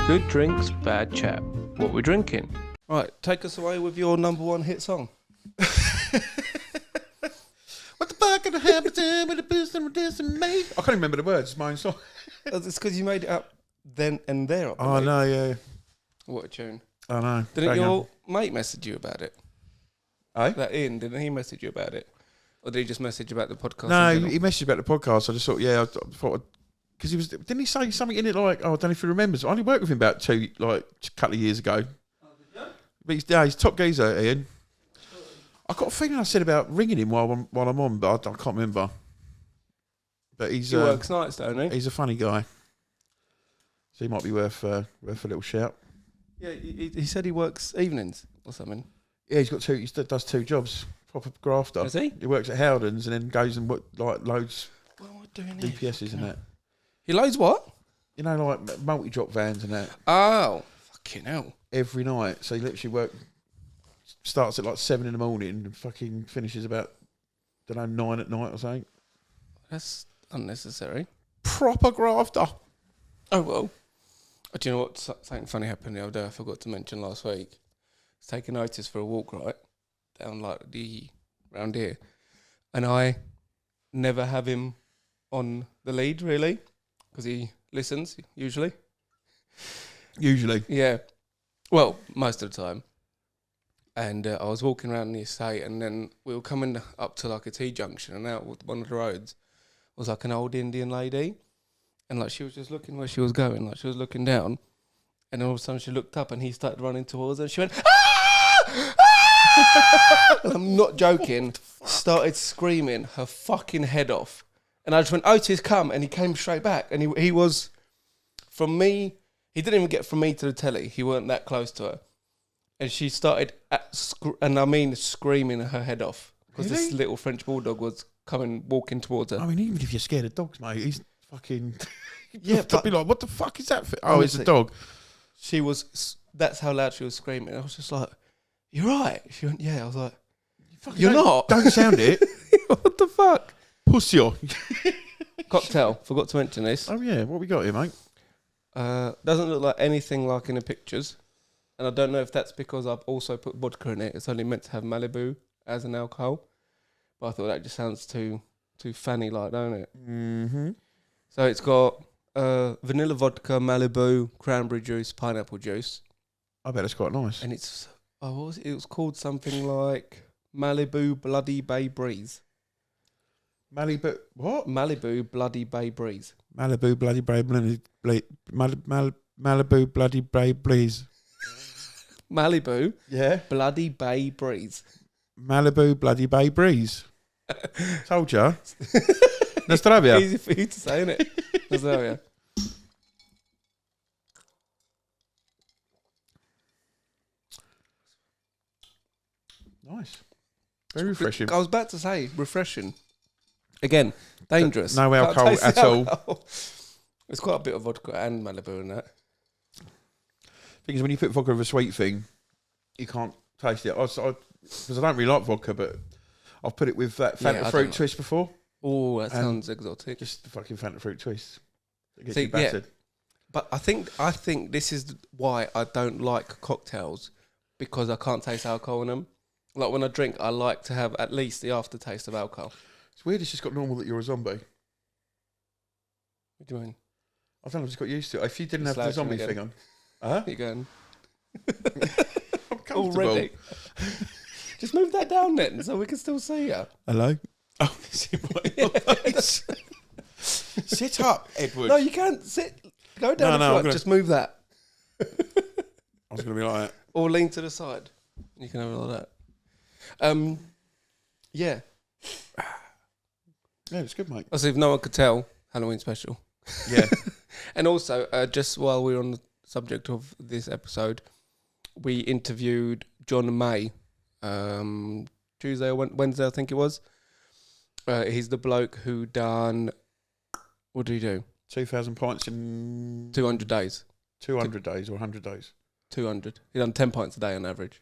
Good drinks, bad chat. What we're drinking. Right, take us away with your number one hit song. What the fuck gonna happen to me? I can't remember the words. It's my own song. It's because you made it up then and there. Oh no, yeah. What a tune. I know. Didn't your mate message you about it? Eh? That Ian, didn't he message you about it? Or did he just message about the podcast? No, he messaged about the podcast. I just thought, I thought, because didn't he say something in it like, I don't know if he remembers. I only worked with him about a couple of years ago. Oh, did you? But he's top geezer, Ian. I got a feeling I said about ringing him while I'm on, but I can't remember. But he works nights, don't he? He's a funny guy, so he might be worth a little shout. Yeah, he said he works evenings or something. Yeah, he's got two. He does two jobs. Proper grafter. Does he? He works at Howden's and then goes and loads What am I doing DPSs and that. He loads what? You know, like multi-drop vans and that. Oh, fucking hell! Every night. So he literally starts at like 7 a.m. and fucking finishes about, 9 at night or something. That's unnecessary. Proper grafter. Oh well. Do you know what? Something funny happened the other day. I forgot to mention last week. I was taking notice for a walk right down round here, and I never have him on the lead really because he listens usually. Usually. Yeah. Well, most of the time. And I was walking around the estate, and then we were coming up to like a T-junction, and out one of the roads was like an old Indian lady, and like she was just looking where she was going, like she was looking down, and then all of a sudden she looked up, and he started running towards her, and she went, "Ah! Ah!" And I'm not joking. Started screaming her fucking head off, and I just went, "Otis, come!" And he came straight back, and he was from me. He didn't even get from me to the telly. He weren't that close to her. And she started, screaming her head off. Because Really? this little French bulldog was walking towards her. I mean, even if you're scared of dogs, mate, he's fucking... Yeah, but be like, what the fuck is that for? Oh, it's a dog. That's how loud she was screaming. I was just like, "You're right." She went, "Yeah." I was like, You're not. Don't sound it. What the fuck? Pussy. Cocktail. Forgot to mention this. Oh, yeah. What we got here, mate? Doesn't look like anything like in the pictures. And I don't know if that's because I've also put vodka in it. It's only meant to have Malibu as an alcohol. But I thought that just sounds too fanny like, don't it? Mm-hmm. So it's got vanilla vodka, Malibu, cranberry juice, pineapple juice. I bet it's quite nice. And it's, what was it? It was called something like Malibu Bloody Bay Breeze. Malibu, what? Malibu Bloody Bay Breeze. Malibu Bloody Bay Malibu Bloody Bay Breeze. Malibu Yeah. Bloody Bay Breeze. Malibu Bloody Bay Breeze. Told ya. Nostrovia. Easy for you to say, isn't it? Nostrovia. Nice. Very refreshing. I was about to say refreshing. Again, dangerous. No Can't alcohol taste at the all. alcohol. There's quite a bit of vodka and Malibu in that. Thing is, when you put vodka with a sweet thing, you can't taste it. Because I don't really like vodka, but I've put it with that Fanta fruit twist before. Oh, that sounds exotic. Just the fucking Fanta fruit twist. It gets See, you battered. yeah. But I think this is why I don't like cocktails, because I can't taste alcohol in them. Like when I drink, I like to have at least the aftertaste of alcohol. It's weird. It's just got normal that you're a zombie. What do you mean? I don't know. I've just got used to it. If you didn't have the Slouching zombie again. thing on, huh? You going I'm comfortable. already? Just move that down then, so we can still see you. Hello. Oh, is it right in my face? Sit up, Edward. No, you can't sit. Go down. No, Just move that, I was going to be like that. or lean to the side. You can have it like that. Yeah. Yeah, it's good, mate. As if no one could tell, Halloween special. Yeah. And also, just while we're on the subject of this episode, we interviewed John May, Tuesday or Wednesday, I think it was. He's the bloke who done, what did he do? 2,000 pints in 200 days. 200 days or 100 days. 200. He done 10 pints a day on average.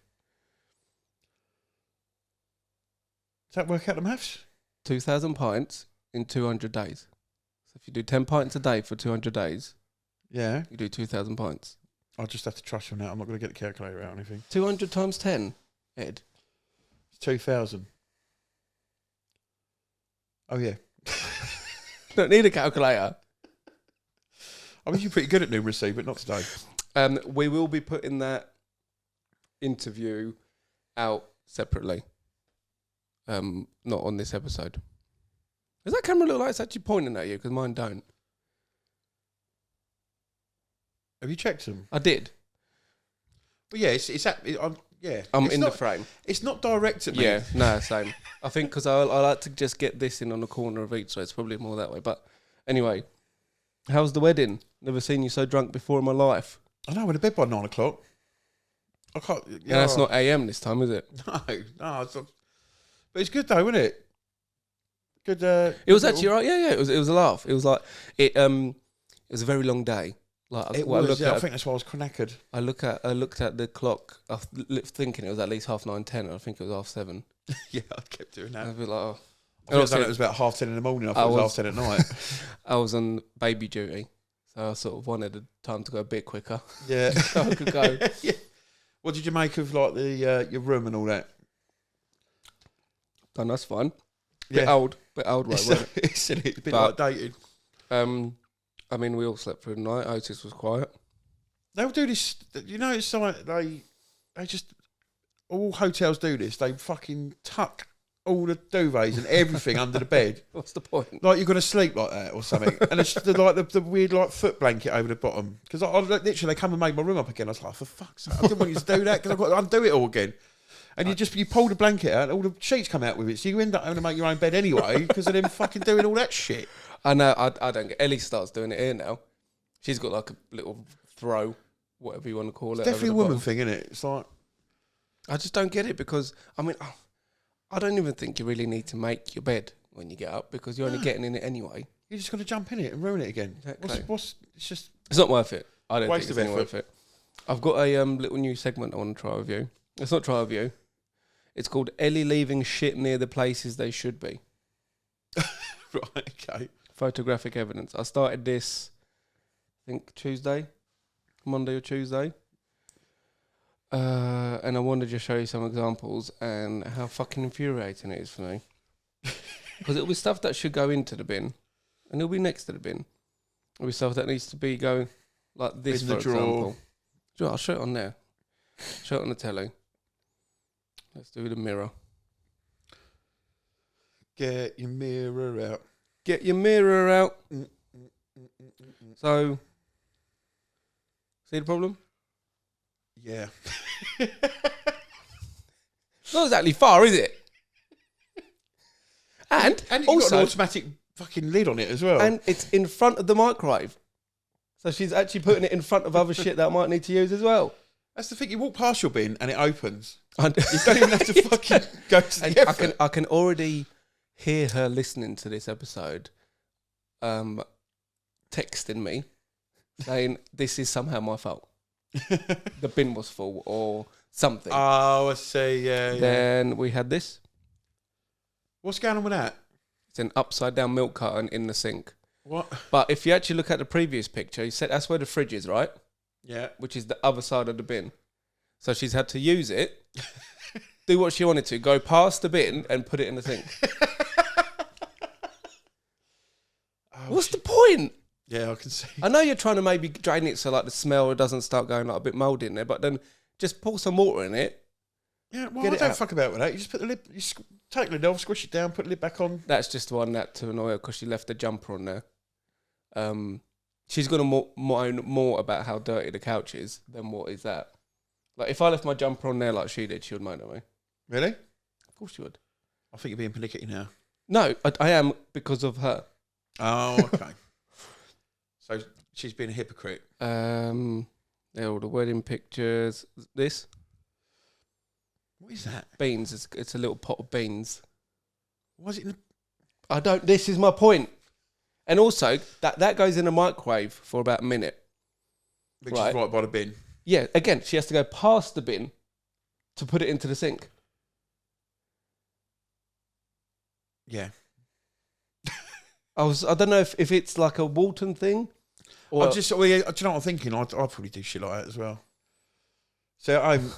Does that work out the maths? 2,000 pints in 200 days. So if you do 10 pints a day for 200 days, Yeah. you do 2,000 pints. I'll just have to trust you on that. I'm not going to get the calculator out or anything. 200 times 10, Ed. It's 2,000. Oh, yeah. Don't need a calculator. I mean, you're pretty good at numeracy, but not today. We will be putting that interview out separately. Not on this episode. Does that camera look like it's actually pointing at you? Because mine don't. Have you checked them? I did. But yeah, I'm it's in not, the frame. It's not direct at me. Yeah, no, same. I think because I like to just get this in on the corner of each, so it's probably more that way. But anyway, how's the wedding? Never seen you so drunk before in my life. I know, we're in bed by 9 o'clock. I can't. And that's not AM this time, is it? No, it's not. But it's good though, wasn't it? Good. It was actually right. Yeah. It was a laugh. It was like it. It was a very long day. Like it was. I think that's why I was knackered. I looked at the clock. I was thinking it was at least 9:30. And I think it was 7:30. Yeah, I kept doing that. I was like, oh. I thought it was about 10:30 in the morning. I thought it was 10:30 at night. I was on baby duty, so I sort of wanted the time to go a bit quicker. Yeah, so I could go. Yeah. What did you make of like the your room and all that? Done. That's fine. Yeah. Bit old, right? Wasn't it? It's a bit like dated. I mean, we all slept through the night. Otis was quiet. They'll do this. You know, it's like they just all hotels do this. They fucking tuck all the duvets and everything under the bed. What's the point? Like you're going to sleep like that or something. And it's the weird like foot blanket over the bottom. Because I literally they come and made my room up again. I was like, for fuck's sake, I didn't want you to do that because I've got to undo it all again. And you pull the blanket out and all the sheets come out with it. So you end up having to make your own bed anyway because of them fucking doing all that shit. I know, I don't get... Ellie starts doing it here now. She's got like a little throw, whatever you want to call it. It's definitely a woman thing, isn't it? It's like... I just don't get it because, I mean, I don't even think you really need to make your bed when you get up because you're only getting in it anyway. You're just going to jump in it and ruin it again. Exactly. It's not worth it. I don't waste think it's worth it. I've got a little new segment I want to try with you. It's not try with you. It's called Ellie leaving shit near the places they should be. Right, okay. Photographic evidence. I started this, I think Monday or Tuesday. And I wanted to show you some examples and how fucking infuriating it is for me. Because it'll be stuff that should go into the bin and it'll be next to the bin. It'll be stuff that needs to be going like this, in for the example. Drawer. I'll show it on there. Show it on the telly. Let's do the mirror. Get your mirror out. Get your mirror out. So, see the problem? Yeah. Not exactly far, is it? And you've also, got an automatic fucking lid on it as well. And it's in front of the microwave. So she's actually putting it in front of other shit that I might need to use as well. That's the thing. You walk past your bin and it opens. You don't even have to fucking go to the effort. I can already hear her listening to this episode, texting me, saying this is somehow my fault. The bin was full or something. Oh, I see. Yeah. Then we had this. What's going on with that? It's an upside down milk carton in the sink. What? But if you actually look at the previous picture, you said that's where the fridge is, right? Yeah. Which is the other side of the bin. So she's had to use it, do what she wanted to, go past the bin and put it in the sink. What's the point? Yeah, I can see. I know you're trying to maybe drain it so like the smell doesn't start going like a bit mouldy in there, but then just pour some water in it. Yeah, well, I don't fuck about with that. You just put the lid, take the lid off, squish it down, put the lid back on. That's just the one that to annoy her because she left the jumper on there. She's going to moan more about how dirty the couch is than what is that. Like, if I left my jumper on there like she did, she would moan at me. Really? Of course she would. I think you're being pernickety now. No, I am because of her. Oh, okay. So she's been a hypocrite. There are all the wedding pictures. This? What is that? Beans. It's a little pot of beans. Was it? This is my point. And also, that goes in the microwave for about a minute. Which is right by the bin. Yeah, again, she has to go past the bin to put it into the sink. Yeah. I don't know if it's like a Walton thing Well, do you know what I'm thinking? I'd probably do shit like that as well. So at home,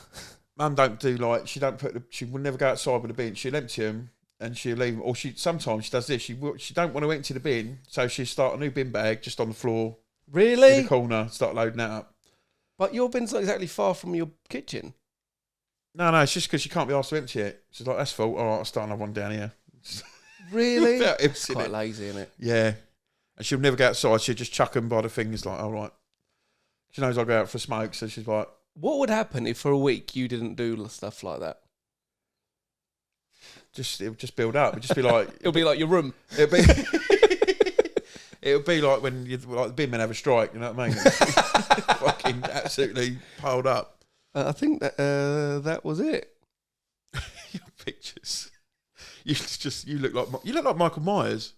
Mum don't do like, she will never go outside with the bin. She'll empty them and she'll leave them. Or sometimes she does this. She don't want to empty the bin, so she'll start a new bin bag just on the floor. Really? In the corner, start loading that up. But your bin's not exactly far from your kitchen. No, it's just because she can't be asked to empty it. She's like, that's fault. All right, I'll start another one down here. Really? It's quite lazy, isn't it? Yeah. And she'll never go outside. She'll just chuck them by the fingers like, all right. She knows I'll go out for a smoke, so she's like... What would happen if for a week you didn't do stuff like that? It would just build up. It'd just be like... It'll be like your room. It'll be like when the bin men have a strike, you know what I mean? Fucking absolutely piled up. I think that was it. Your pictures. You look like Michael Myers.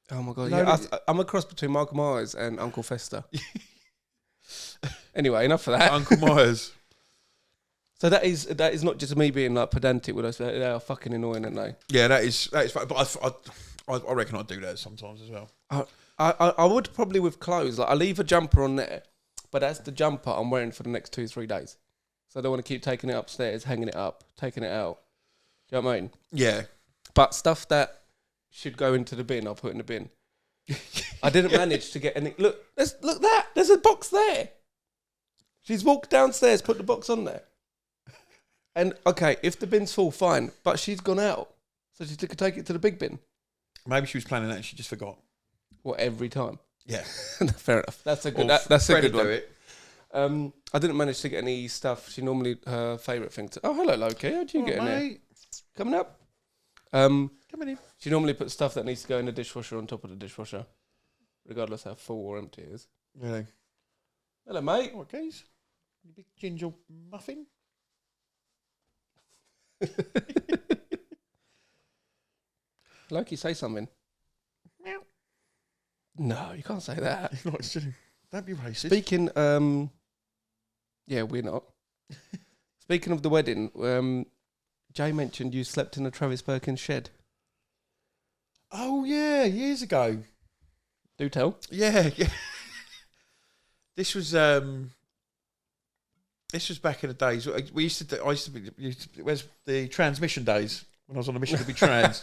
Oh my god! Yeah, I'm a cross between Michael Myers and Uncle Fester. Anyway, enough of that. Uncle Myers. So that is not just me being like pedantic with us. They are fucking annoying, aren't they? Yeah, that is. But I reckon I'd do that sometimes as well. I would probably with clothes. Like I leave a jumper on there, but that's the jumper I'm wearing for the next 2-3 days. So I don't want to keep taking it upstairs, hanging it up, taking it out. Do you know what I mean? Yeah. But stuff that should go into the bin, I'll put in the bin. I didn't manage to get any. Look that. There's a box there. She's walked downstairs, put the box on there. And okay, if the bin's full, fine. But she's gone out, so she could take it to the big bin. Maybe she was planning that and she just forgot. What, every time? Yeah. Fair enough. That's a good. That's a good one. It. I didn't manage to get any stuff. She normally her favourite thing to. Oh, hello, Loki. How'd you get in there? Coming up. Coming in. She normally puts stuff that needs to go in the dishwasher on top of the dishwasher, regardless how full or empty it is. Really? Hello, mate. What, guys? You big ginger muffin? Loki, say something. Meow. No, you can't say that. Don't be racist. Speaking, yeah, we're not. Speaking of the wedding, Jay mentioned you slept in a Travis Perkins shed. Oh yeah, years ago. Do tell. Yeah. This was back in the days. We used to do, where's the transmission days when I was on a mission to be trans,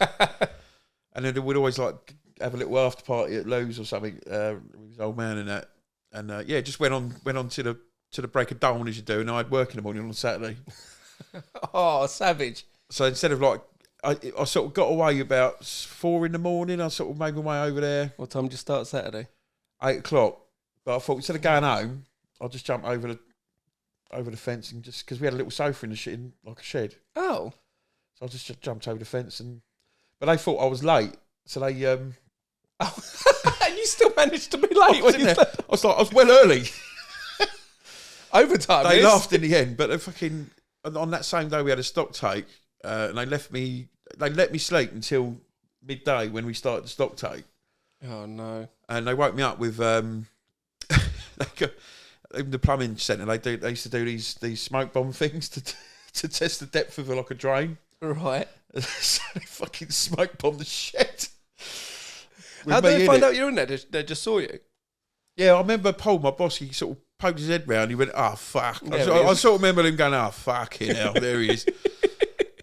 and then we'd always like have a little after party at Lou's or something with his old man and that, and just went on to the break of dawn as you do, and I'd work in the morning on Saturday. Oh, savage! So instead of like, I sort of got away about 4 a.m. I sort of made my way over there. What time did you start Saturday? 8 o'clock. But I thought instead of going home, I'll just jump over the fence and just because we had a little sofa in like a shed. Oh, so I just jumped over the fence but they thought I was late, so they Oh, you still managed to be late when you slept. I was well early. Overtime. They laughed in the end, but they fucking on that same day we had a stock take, and they let me sleep until midday when we started the stock take. Oh no! And they woke me up with in the plumbing centre. They used to do these smoke bomb things to test the depth of like a drain. Right. So they fucking smoke bombed the shed. How did they find out you're in there? They just saw you. Yeah, I remember Paul, my boss. He sort of poked his head round. He went, "Oh fuck!" I sort of remember him going, "Oh fucking hell, there he is."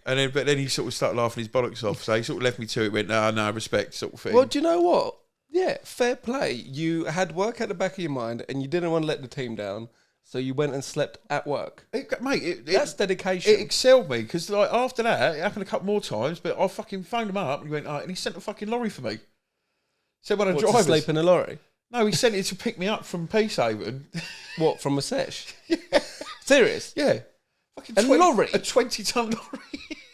But then he sort of started laughing his bollocks off. So he sort of left me to it. Went, "No, respect," sort of thing. Well, do you know what? Yeah, fair play. You had work at the back of your mind, and you didn't want to let the team down, so you went and slept at work. That's dedication. It excelled me because like after that, it happened a couple more times. But I fucking phoned him up and he went, and he sent a fucking lorry for me. Said one of the drivers. To sleep in a lorry? No, he sent it to pick me up from Peacehaven. What, from a sesh? Yeah. Serious? Yeah. Fucking lorry? A 20-ton lorry.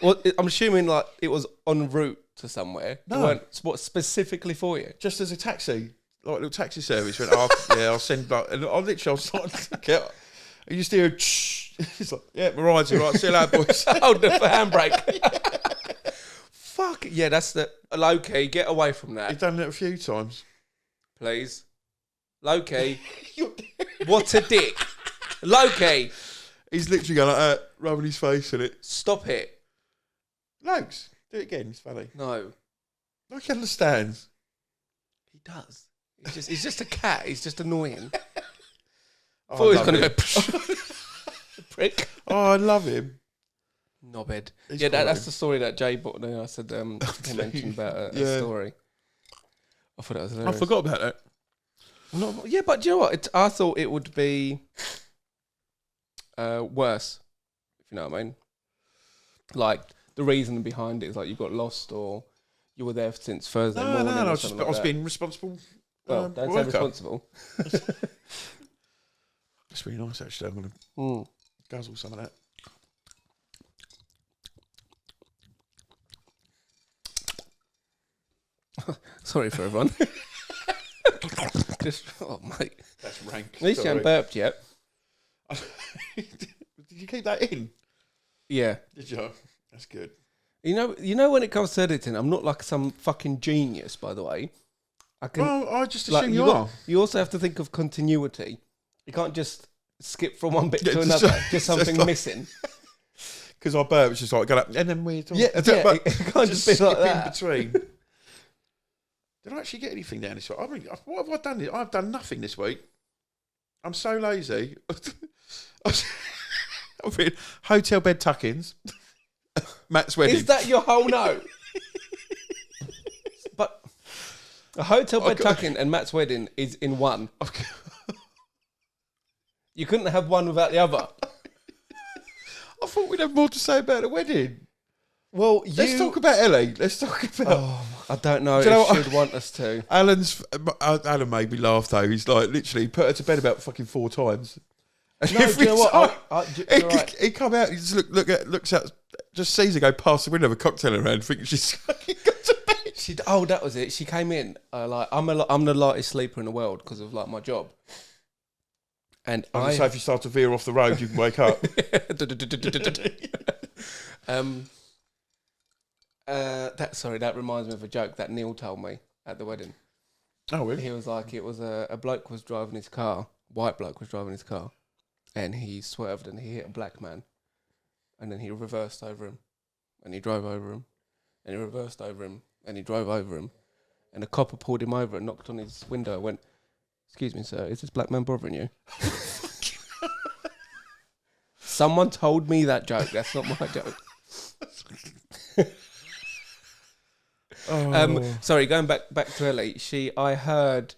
Well, I'm assuming like it was en route to somewhere. No. It weren't what specifically for you? Just as a taxi, like a little taxi service. Went, I'll send like, and I was like, I used to hear, he's like, yeah, my ride's all right, see you later, boys. Hold the handbrake. Fuck, yeah, that's the, low-key, get away from that. He's done it a few times. Please. Low-key. What a dick. Low-key. He's literally going like that, rubbing his face in it. Stop it. Lokes, do it again, it's funny. No. Like he understands. He does. He's just a cat. He's just annoying. Oh, Thought he was I going love to go prick. Oh, I love him. Knobhead. He's Yeah, that's quality. the story that Jay bought. I said he mentioned about a story. I thought that was hilarious. I forgot about that. No, yeah, but do you know what? I thought it would be worse, if you know what I mean. Like, the reason behind it is like you got lost or you were there since Thursday morning. No, or I something was like being responsible. well, don't say worker. responsible. It's really nice, actually. I'm going to guzzle some of that. Sorry for everyone. Oh, mate. That's rank. At least you haven't burped yet. Did you keep that in? Yeah. Did you? That's good. You know when it comes to editing, I'm not like some fucking genius, by the way. Well, I just assume you are. You also have to think of continuity. You can't just skip from one bit to just another. Just something like, missing. Because our burp was just like, go up, and then we're talking. Yeah, it can't just be like that. In between. Did I actually get anything down this week? I mean, what have I done? I've done nothing this week. I'm so lazy. I've been hotel bed tuck-ins. Matt's wedding. Is that your whole note? But a hotel bed tuck-in and Matt's wedding is in one. You couldn't have one without the other. I thought we'd have more to say about the wedding. Well, let's talk about Ellie. Let's talk about. Oh, I don't know if she'd want us to. Alan made me laugh though. He's like literally put her to bed about fucking 4 times. And no, do you know what? He come out. He just looks out, just sees her go past the window with a cocktail in her hand, thinking she's fucking got to bed. That was it. She came in like I'm the lightest sleeper in the world because of like my job. And so if you start to veer off the road, you can wake up. That reminds me of a joke that Neil told me at the wedding. Oh, really? He was like, it was a bloke was driving his car, white bloke was driving his car, and he swerved and he hit a black man, and then he reversed over him, and he drove over him, and he reversed over him, and he drove over him, and a copper pulled him over and knocked on his window and went, "Excuse me, sir, is this black man bothering you?" Someone told me that joke. That's not my joke. Sorry, going back to Ellie. I heard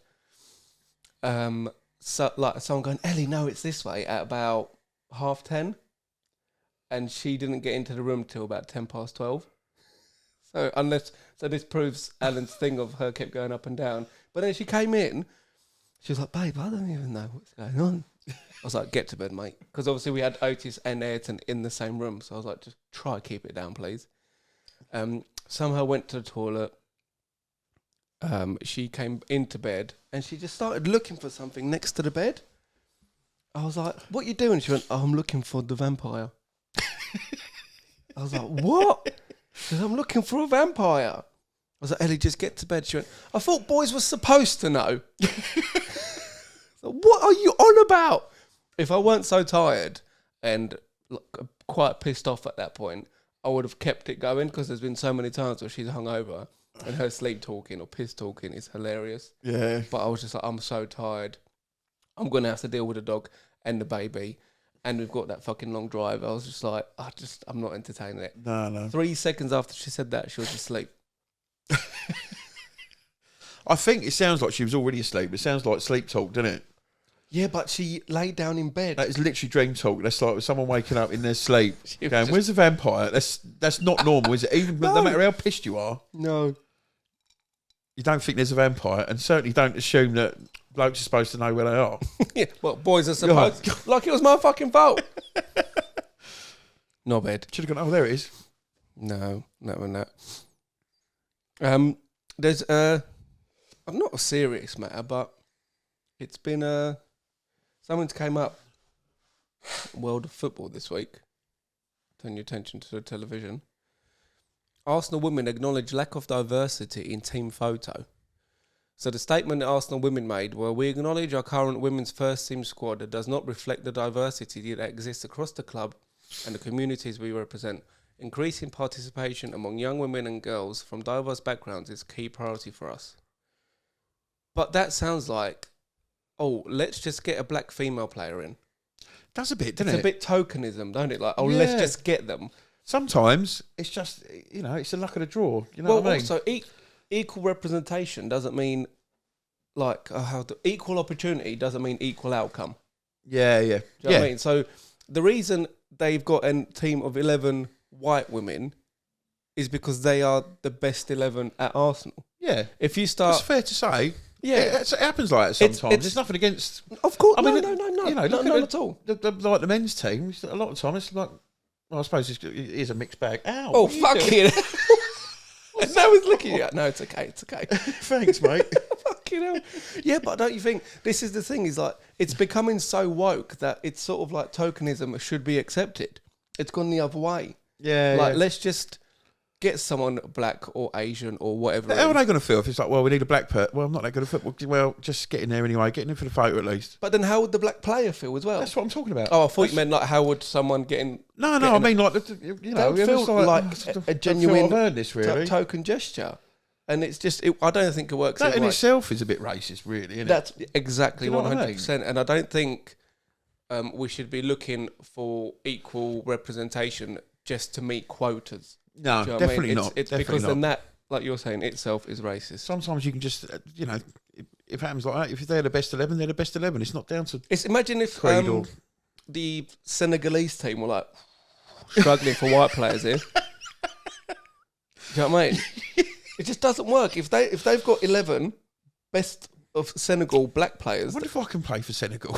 someone going, "Ellie, no, it's this way," at about 10:30, and she didn't get into the room till about 12:10. So this proves Alan's thing of her kept going up and down. But then she came in, she was like, "Babe, I don't even know what's going on." I was like, "Get to bed, mate," because obviously we had Otis and Ayrton in the same room. So I was like, "Just try to keep it down, please." Somehow went to the toilet. She came into bed and she just started looking for something next to the bed. I was like, "What are you doing?" She went, "Oh, I'm looking for the vampire." I was like, "What?" She said, "I'm looking for a vampire." I was like, "Ellie, just get to bed." She went, "I thought boys were supposed to know." So, what are you on about? If I weren't so tired and quite pissed off at that point, I would have kept it going because there's been so many times where she's hungover and her sleep talking or piss talking is hilarious. Yeah. But I was just like, I'm so tired. I'm going to have to deal with the dog and the baby. And we've got that fucking long drive. I was just like, I'm not entertaining it. No. 3 seconds after she said that, she was asleep. I think it sounds like she was already asleep. It sounds like sleep talk, doesn't it? Yeah, but she laid down in bed. That is literally dream talk. That's like someone waking up in their sleep going, "Where's the vampire?" That's not normal, is it? Even no matter how pissed you are. No. You don't think there's a vampire, and certainly don't assume that blokes are supposed to know where they are. Yeah, well, boys are supposed... Like it was my fucking fault. Not bad. Should have gone, "Oh, there it is." No. There's not a serious matter, but it's been something's came up world of football this week. Turn your attention to the television. Arsenal women acknowledge lack of diversity in team photo. So the statement that Arsenal women made were, "We acknowledge our current women's first team squad that does not reflect the diversity that exists across the club and the communities we represent. Increasing participation among young women and girls from diverse backgrounds is a key priority for us." But that sounds like, oh, let's just get a black female player in. Does a bit, doesn't it? It's a bit tokenism, don't it? Like, oh, let's just get them. Sometimes it's just, it's the luck of the draw. You know what I mean? Also, equal representation doesn't mean like equal opportunity doesn't mean equal outcome. Yeah. Do you know what I mean? So the reason they've got a team of 11 white women is because they are the best 11 at Arsenal. Yeah. If you start... It's fair to say. Yeah. It happens like that sometimes. There's nothing against... Of course. I mean, no. Look at all. Like the men's team, a lot of time it's like... Well, I suppose it is a mixed bag. Ow. Oh, fuck it. No one's looking at you. No, it's okay. Thanks, mate. Fucking hell. Yeah, but don't you think this is the thing? Is like it's becoming so woke that it's sort of like tokenism should be accepted. It's gone the other way. Yeah. Like let's just get someone black or Asian or whatever. How are they going to feel if it's like, well, we need a black person? Well, I'm not that good at football. Well, just get in there anyway. Get in for the photo at least. But then how would the black player feel as well? That's what I'm talking about. Oh, I thought you meant like how would someone get in? No. I mean like That feels like a genuine I've heard this really token gesture. And it's just, I don't think it works. That in itself is a bit racist, really, isn't it? That's exactly 100%. I mean? And I don't think we should be looking for equal representation just to meet quotas. No, Do you know definitely what I mean? not. It's definitely because not. then that, like you're saying, itself is racist. Sometimes you can just, if it happens like that, if they're the best 11, they're the best 11. It's not down to... Imagine if the Senegalese team were like struggling for white players here. Do you know what I mean? It just doesn't work. If they've got 11 best of Senegal black players... I wonder if I can play for Senegal.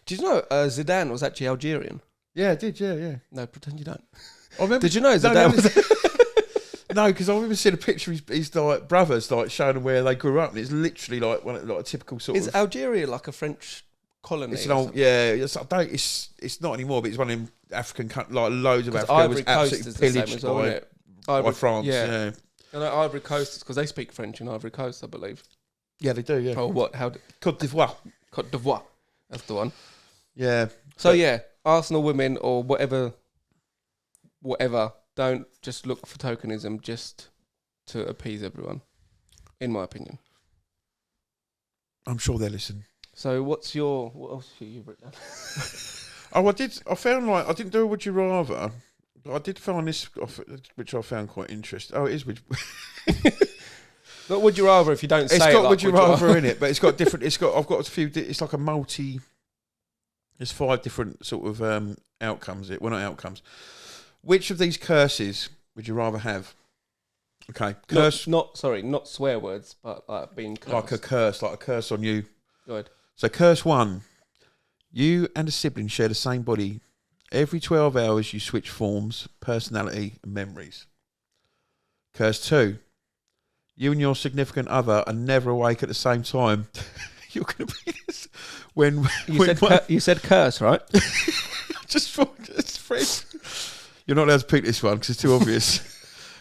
Did you know Zidane was actually Algerian? Yeah, I did, yeah. No, pretend you don't. I remember, did you know Zidane was... No, because I remember seeing a picture of his like brothers like showing them where they grew up, and it's literally like a typical sort of... Is Algeria like a French colony? It's an old, yeah. It's not anymore, but it's one of them African like loads of Africa Ivory was Coast absolutely is the same pillaged as well, isn't it? by France. Yeah. I know Ivory Coast is because they speak French in Ivory Coast, I believe. Yeah, they do. Yeah. Oh, what? How? Côte d'Ivoire. Côte d'Ivoire. That's the one. Yeah. So yeah, Arsenal women or whatever. Don't just look for tokenism just to appease everyone, in my opinion. I'm sure they'll listen. So what else have you written down? I found like, I didn't do a Would You Rather, but I did find this, which I found quite interesting. Oh, it is Not Would You Rather if you don't say it's it. got like Would You Rather in it, but it's got different, I've got a few, it's like a there's 5 different sort of outcomes. Well, not outcomes. Which of these curses would you rather have? Okay, curse. Not swear words, but like being cursed. Like a curse on you. Go ahead. So curse 1, you and a sibling share the same body. Every 12 hours you switch forms, personality and memories. Curse 2, you and your significant other are never awake at the same time. You're going to be this when you said curse, right? Just Fred. You're not allowed to pick this one because it's too obvious.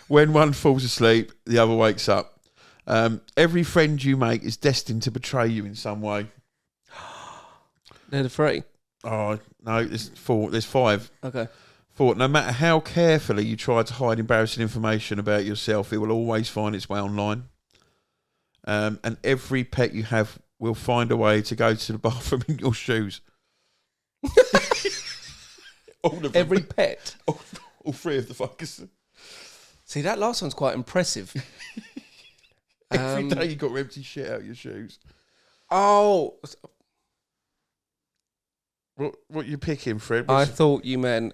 When one falls asleep, the other wakes up. Every friend you make is destined to betray you in some way. They're the 3. Oh, no, there's 4. There's 5. Okay. 4. No matter how carefully you try to hide embarrassing information about yourself, it will always find its way online. And every pet you have will find a way to go to the bathroom in your shoes. All of them. Every pet? All 3 of the fuckers. See, that last one's quite impressive. Every day you got to empty shit out of your shoes. Oh. What you picking, Fred? I thought you meant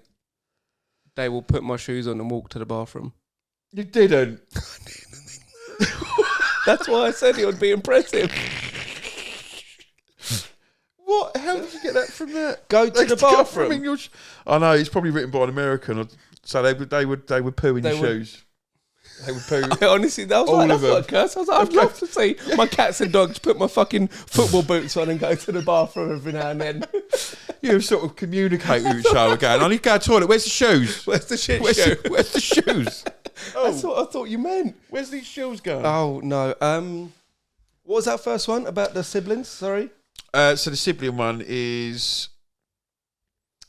they will put my shoes on and walk to the bathroom. You didn't. That's why I said it would be impressive. What? How did you get that from that? Go to the bathroom. I know, it's probably written by an American. So they would poo in your shoes. They would poo. I honestly, that was all like, that's not a curse. I was like, I'd love to see my cats and dogs put my fucking football boots on and go to the bathroom every now and then. You sort of communicate with each other again. I need to go to the toilet. Where's the shoes? Where's the shit shoe? Where's the shoes? That's what I thought you meant. Where's these shoes going? Oh, no. What was that first one about the siblings? Sorry. So the sibling one is...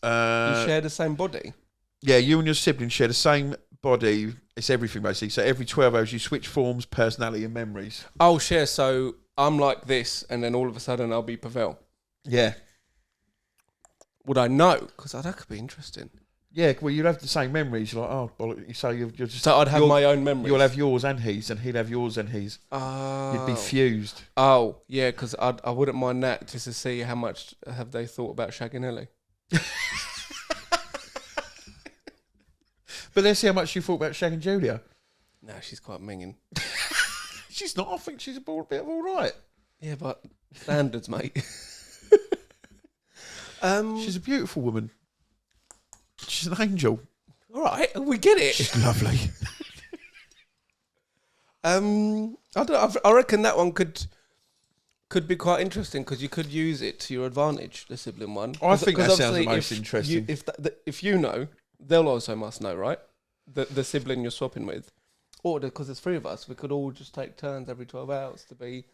you share the same body? Yeah, you and your sibling share the same body. It's everything, basically. So every 12 hours you switch forms, personality and memories. Oh, share. So I'm like this, and then all of a sudden I'll be Pavel. Yeah. Would I know? Because that could be interesting. Yeah, well, you'd have the same memories. Like, oh, well, so you're just... So I'd have my own memories. You'll have yours and his, and he'd have yours and his. Oh. You'd be fused. Oh, yeah, because I wouldn't mind that just to see how much have they thought about shagging Ellie. But let's see how much you thought about shagging Julia. No, she's quite minging. She's not. I think she's a bit of all right. Yeah, but standards, mate. She's a beautiful woman. She's an angel. All right, we get it. She's lovely. I don't know. I reckon that one could be quite interesting because you could use it to your advantage, the sibling one. I think that sounds the most interesting. If you know, they'll also must know, right? The sibling you're swapping with. Or because there's 3 of us, we could all just take turns every 12 hours to be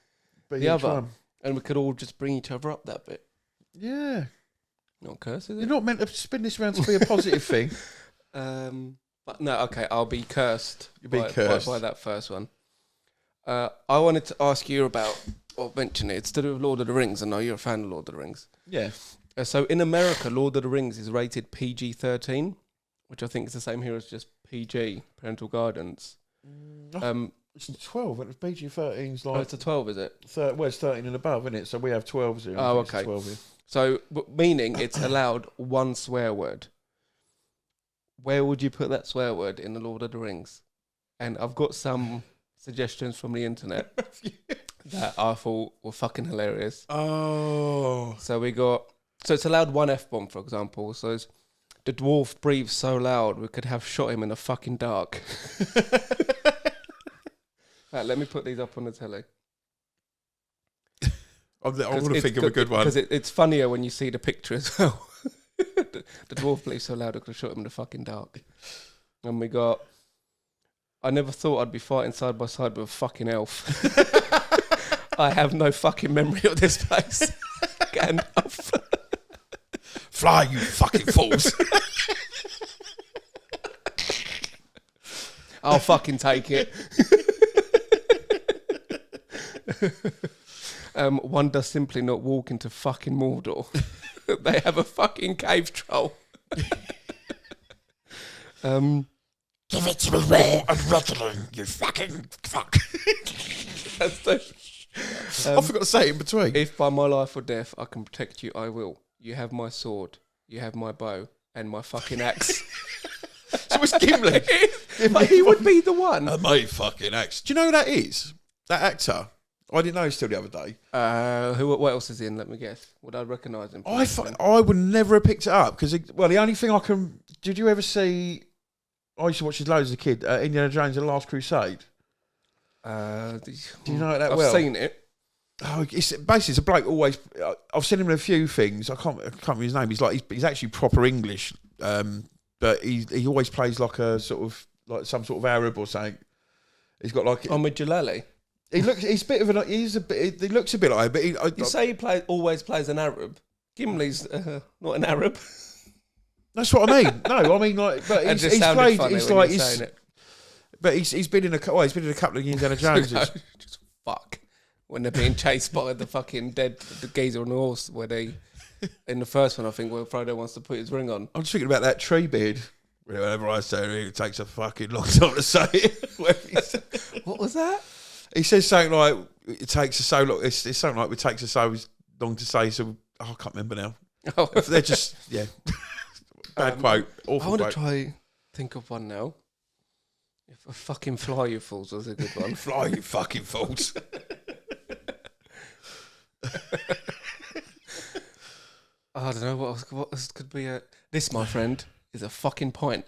the other. One. And we could all just bring each other up that bit. Yeah. Not curse, is it? You're not meant to spin this around to be a positive thing. But no, okay, I'll be cursed. You'll be cursed by that first one. I wanted to ask you about, or mention it, it's to do with Lord of the Rings. I know you're a fan of Lord of the Rings. Yeah. So in America, Lord of the Rings is rated PG-13, which I think is the same here as just PG, parental guidance. It's 12, and PG-13's like... Oh, it's a 12, is it? Well, it's 13 and above, isn't it? So we have 12s here. Oh, okay. 12 here. So, meaning it's allowed one swear word. Where would you put that swear word in the Lord of the Rings? And I've got some suggestions from the internet that I thought were fucking hilarious. Oh. So it's allowed one F-bomb, for example. So it's, the dwarf breathes so loud we could have shot him in the fucking dark. Right, let me put these up on the telly. I want to think of a good one. Because it's funnier when you see the picture as well. The dwarf breathes so loud I could have shot him in the fucking dark. And we got... I never thought I'd be fighting side by side with a fucking elf. I have no fucking memory of this place. Gandalf. Fly, you fucking fools. I'll fucking take it. One does simply not walk into fucking Mordor. They have a fucking cave troll. Give it to me raw and rattling, you fucking fuck. I forgot to say it in between. If by my life or death I can protect you, I will. You have my sword, you have my bow, and my fucking axe. So it's Gimli. But he would be the one. My fucking axe. Do you know who that is? That actor? I didn't know till the other day. What else is he in? Let me guess. Would I recognise him? I would never have picked it up because, the only thing I can... Did you ever see... I used to watch this loads as a kid. Indiana Jones and the Last Crusade. Do you know it that well? I've seen it. Oh, it's a bloke always... I've seen him in a few things. I can't remember his name. He's actually proper English, but he always plays like a sort of like some sort of Arab or something. He's got like Ahmed Jalali. He looks a bit like but you say he always plays an Arab. Gimli's not an Arab. That's what I mean. No, I mean like, but he's played. It's like he's. But he's been in a couple of Indiana Joneses. Just fuck when they're being chased by the fucking dead the geezer on the horse. Where they in the first one, I think, where Frodo wants to put his ring on. I'm just thinking about that tree beard. Whenever I say it, it takes a fucking long time to say it. What was that? He says something like it takes us so long. It's something like it takes us so long to say. So I can't remember now. Oh. They're just bad quote. Awful I want quote. to try think of one now. If a fucking fly you fools was a good one. Fly you fucking fools. I don't know what else could be a. This, my friend, is a fucking point.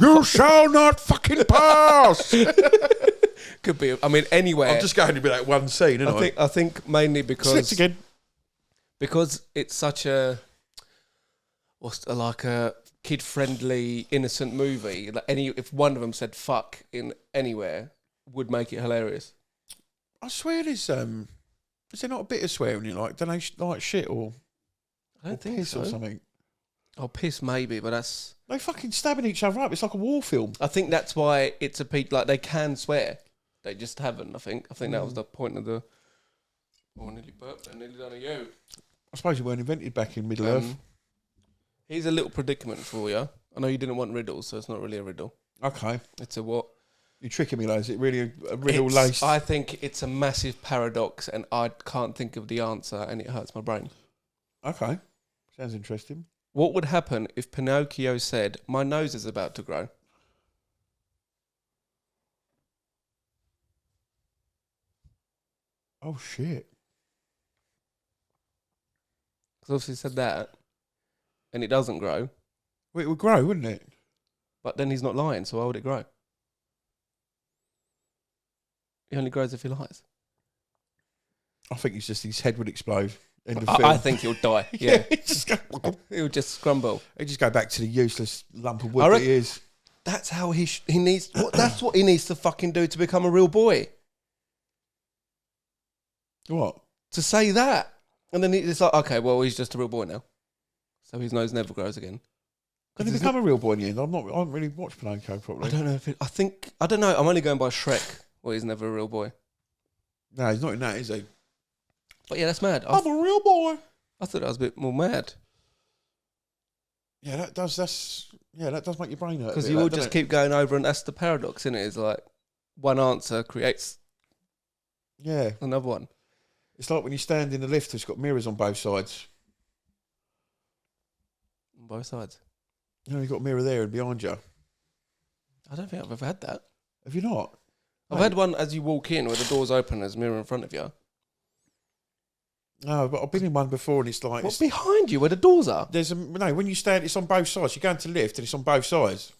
You shall not fucking pass. Could be. I mean, anywhere. I'm just going to be that one scene, isn't I think mainly because Slips again. Because it's such a kid-friendly, innocent movie. Like if one of them said "fuck" in anywhere, would make it hilarious. I swear, is there not a bit of swearing you like? Don't know, like shit or I don't think so. Or something. Oh, piss maybe, but that's... They fucking stabbing each other up. It's like a war film. I think that's why it's a peak. Like, they can swear. They just haven't, I think. I think that was the point of the... Oh, I nearly burped. I nearly done a you. I suppose it weren't invented back in Middle Earth. Here's a little predicament for you. I know you didn't want riddles, so it's not really a riddle. Okay. It's a what? You're tricking me, though. Is it really a riddle laced? I think it's a massive paradox, and I can't think of the answer, and it hurts my brain. Okay. Sounds interesting. What would happen if Pinocchio said, "My nose is about to grow"? Oh, shit. Because obviously he said that, and it doesn't grow. Well, it would grow, wouldn't it? But then he's not lying, so why would it grow? He only grows if he lies. I think it's just his head would explode. End of I film. think he'll die. Yeah, he'll just scrumble. He'd just go back to the useless lump of wood I that reckon- he is. That's how he needs. That's what he needs to fucking do to become a real boy. What? To say that, and then it's like, okay, well, he's just a real boy now, so his nose never grows again. Can he become a real boy in the end? I haven't really watched Pinocchio properly. I don't know if it, I don't know. I'm only going by Shrek. Well, he's never a real boy. No, he's not in that, is he? But yeah, that's mad. I'm a real boy. I thought that was a bit more mad. Yeah, that does make your brain hurt. Because you all just keep going over, and that's the paradox, isn't it? It's like one answer creates another one. It's like when you stand in the lift, it's got mirrors on both sides. On both sides. You know, you've got a mirror there and behind you. I don't think I've ever had that. Have you not? I've had one as you walk in where the door's open, there's a mirror in front of you. No, but I've been in one before and it's like... What's behind you where the doors are? No, when you stand, it's on both sides. You go into the lift and it's on both sides.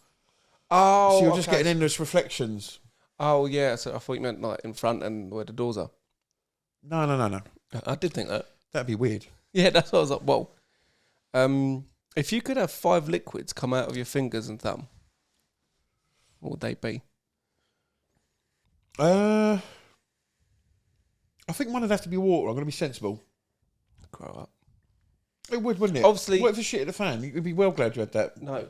Oh, so you're just getting endless reflections. Oh, yeah, so I thought you meant like in front and where the doors are. No. I did think that. That'd be weird. Yeah, that's what I was like, whoa. If you could have 5 liquids come out of your fingers and thumb, what would they be? I think one would have to be water. I'm going to be sensible. Grow up. It would, wouldn't it? Obviously... What if the shit at the fan? You'd be well glad you had that. No.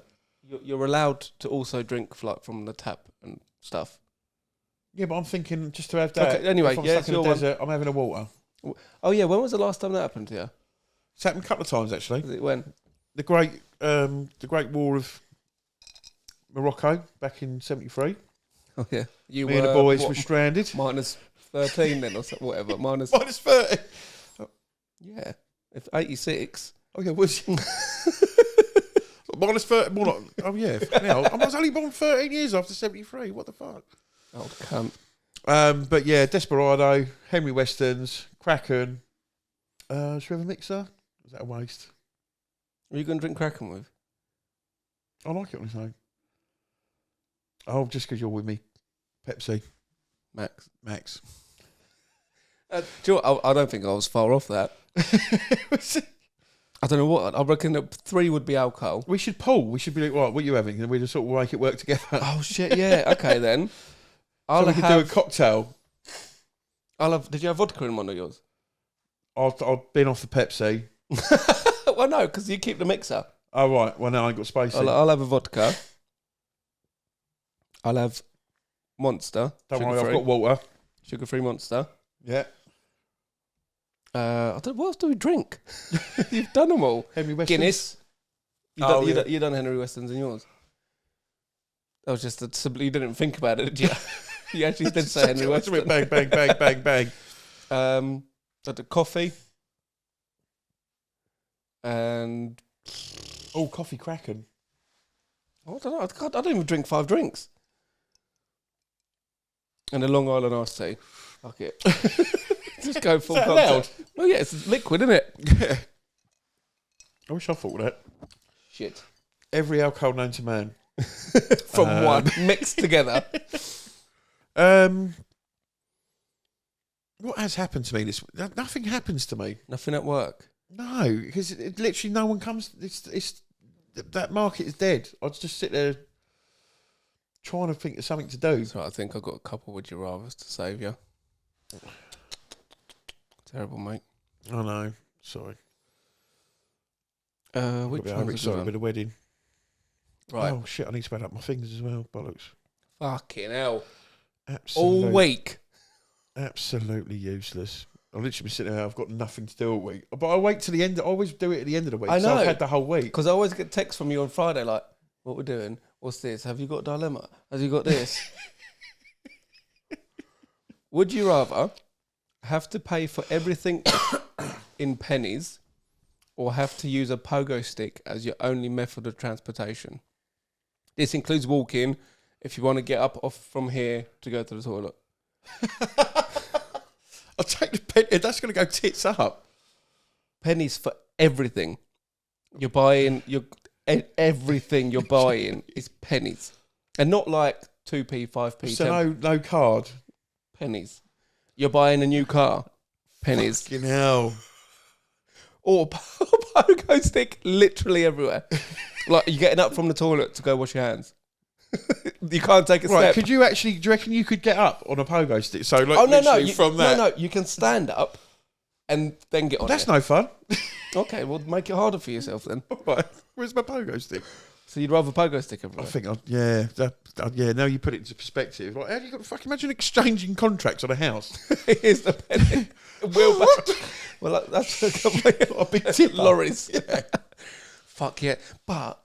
You're allowed to also drink like from the tap and stuff. Yeah, but I'm thinking just to have that. Okay, anyway, if I'm yeah, stuck in the desert, I'm having a water. Oh, yeah, when was the last time that happened to you? It's happened a couple of times, actually. Was it when? The Great War of Morocco back in '73. Oh, yeah. You Me and the boys were stranded. Minus 13 then or something, whatever. Minus 30. Yeah. If 86. Oh, yeah, was minus 30. More like, oh, yeah. Now, I was only born 13 years after '73. What the fuck? Oh, cunt. But yeah, Desperado, Henry Westerns, Kraken. Should we have a mixer? Is that a waste? Are you going to drink Kraken with? I like it on its own. Oh, just because you're with me. Pepsi. Max. Do you know what? I don't think I was far off that. I don't know what. I reckon that 3 would be alcohol. We should poll. We should be like, right, what are you having? And we just sort of make it work together. Oh, shit, yeah. Okay, then. So we could do a cocktail. Did you have vodka in one of yours? I'll bin off the Pepsi. Well, no, because you keep the mixer. Oh, right. Well, now I ain't got space. I'll have a vodka. I'll have Monster. Don't worry, I've got water. Sugar-free Monster. Yeah. I don't know, what else do we drink? You've done them all. Henry Westerns. Guinness. You done Henry Westerns in yours? That was just simply, you didn't think about it, did you? You actually did say Henry Western. Bang, bang, bang, bang, bang. I did coffee. And... Oh, coffee Kraken. I don't know. I don't even drink 5 drinks. And a Long Island iced tea. Fuck it. Just go full cocktail. Loud? Well, yeah, it's liquid, isn't it? Yeah. I wish I thought of that. Shit. Every alcohol known to man. From one, mixed together. What has happened to me? Nothing happens to me. Nothing at work. No, because literally no one comes. It's that market is dead. I just sit there trying to think of something to do. So I think I've got a couple would you rathers to save you. Terrible, mate. I know. Sorry. Which I'm one's excited one? with the wedding. Right. Oh shit! I need to add up my fingers as well. Bollocks. Fucking hell. Absolutely. All week. Absolutely useless. I've literally been sitting there. I've got nothing to do all week. But I wait till the end. I always do it at the end of the week. I know. So I've had the whole week. Because I always get texts from you on Friday like, what we're doing? What's this? Have you got a dilemma? Have you got this? Would you rather have to pay for everything in pennies or have to use a pogo stick as your only method of transportation? This includes walking if you want to get up off from here to go to the toilet. I'll take the penny. That's going to go tits up. Pennies for everything. You're buying, everything you're buying is pennies. And not like 2p, 5p, So no card. pennies. You're buying a new car. Pennies. Fucking hell. Or pogo stick literally everywhere. Like you're getting up from the toilet to go wash your hands. You can't take a Right, step. could you actually, do you reckon you could get up on a pogo stick? So like no, from that. No, you can stand up and then get on That's it. no fun. Okay, well make it harder for yourself then. Right, where's my pogo stick? So you'd rather pogo stick I everywhere? think, yeah, now you put it into perspective. Like, how do you got to fucking imagine exchanging contracts on a house? Here's the penny. Well, that's a big tip. Lorries. Yeah. Fuck yeah. But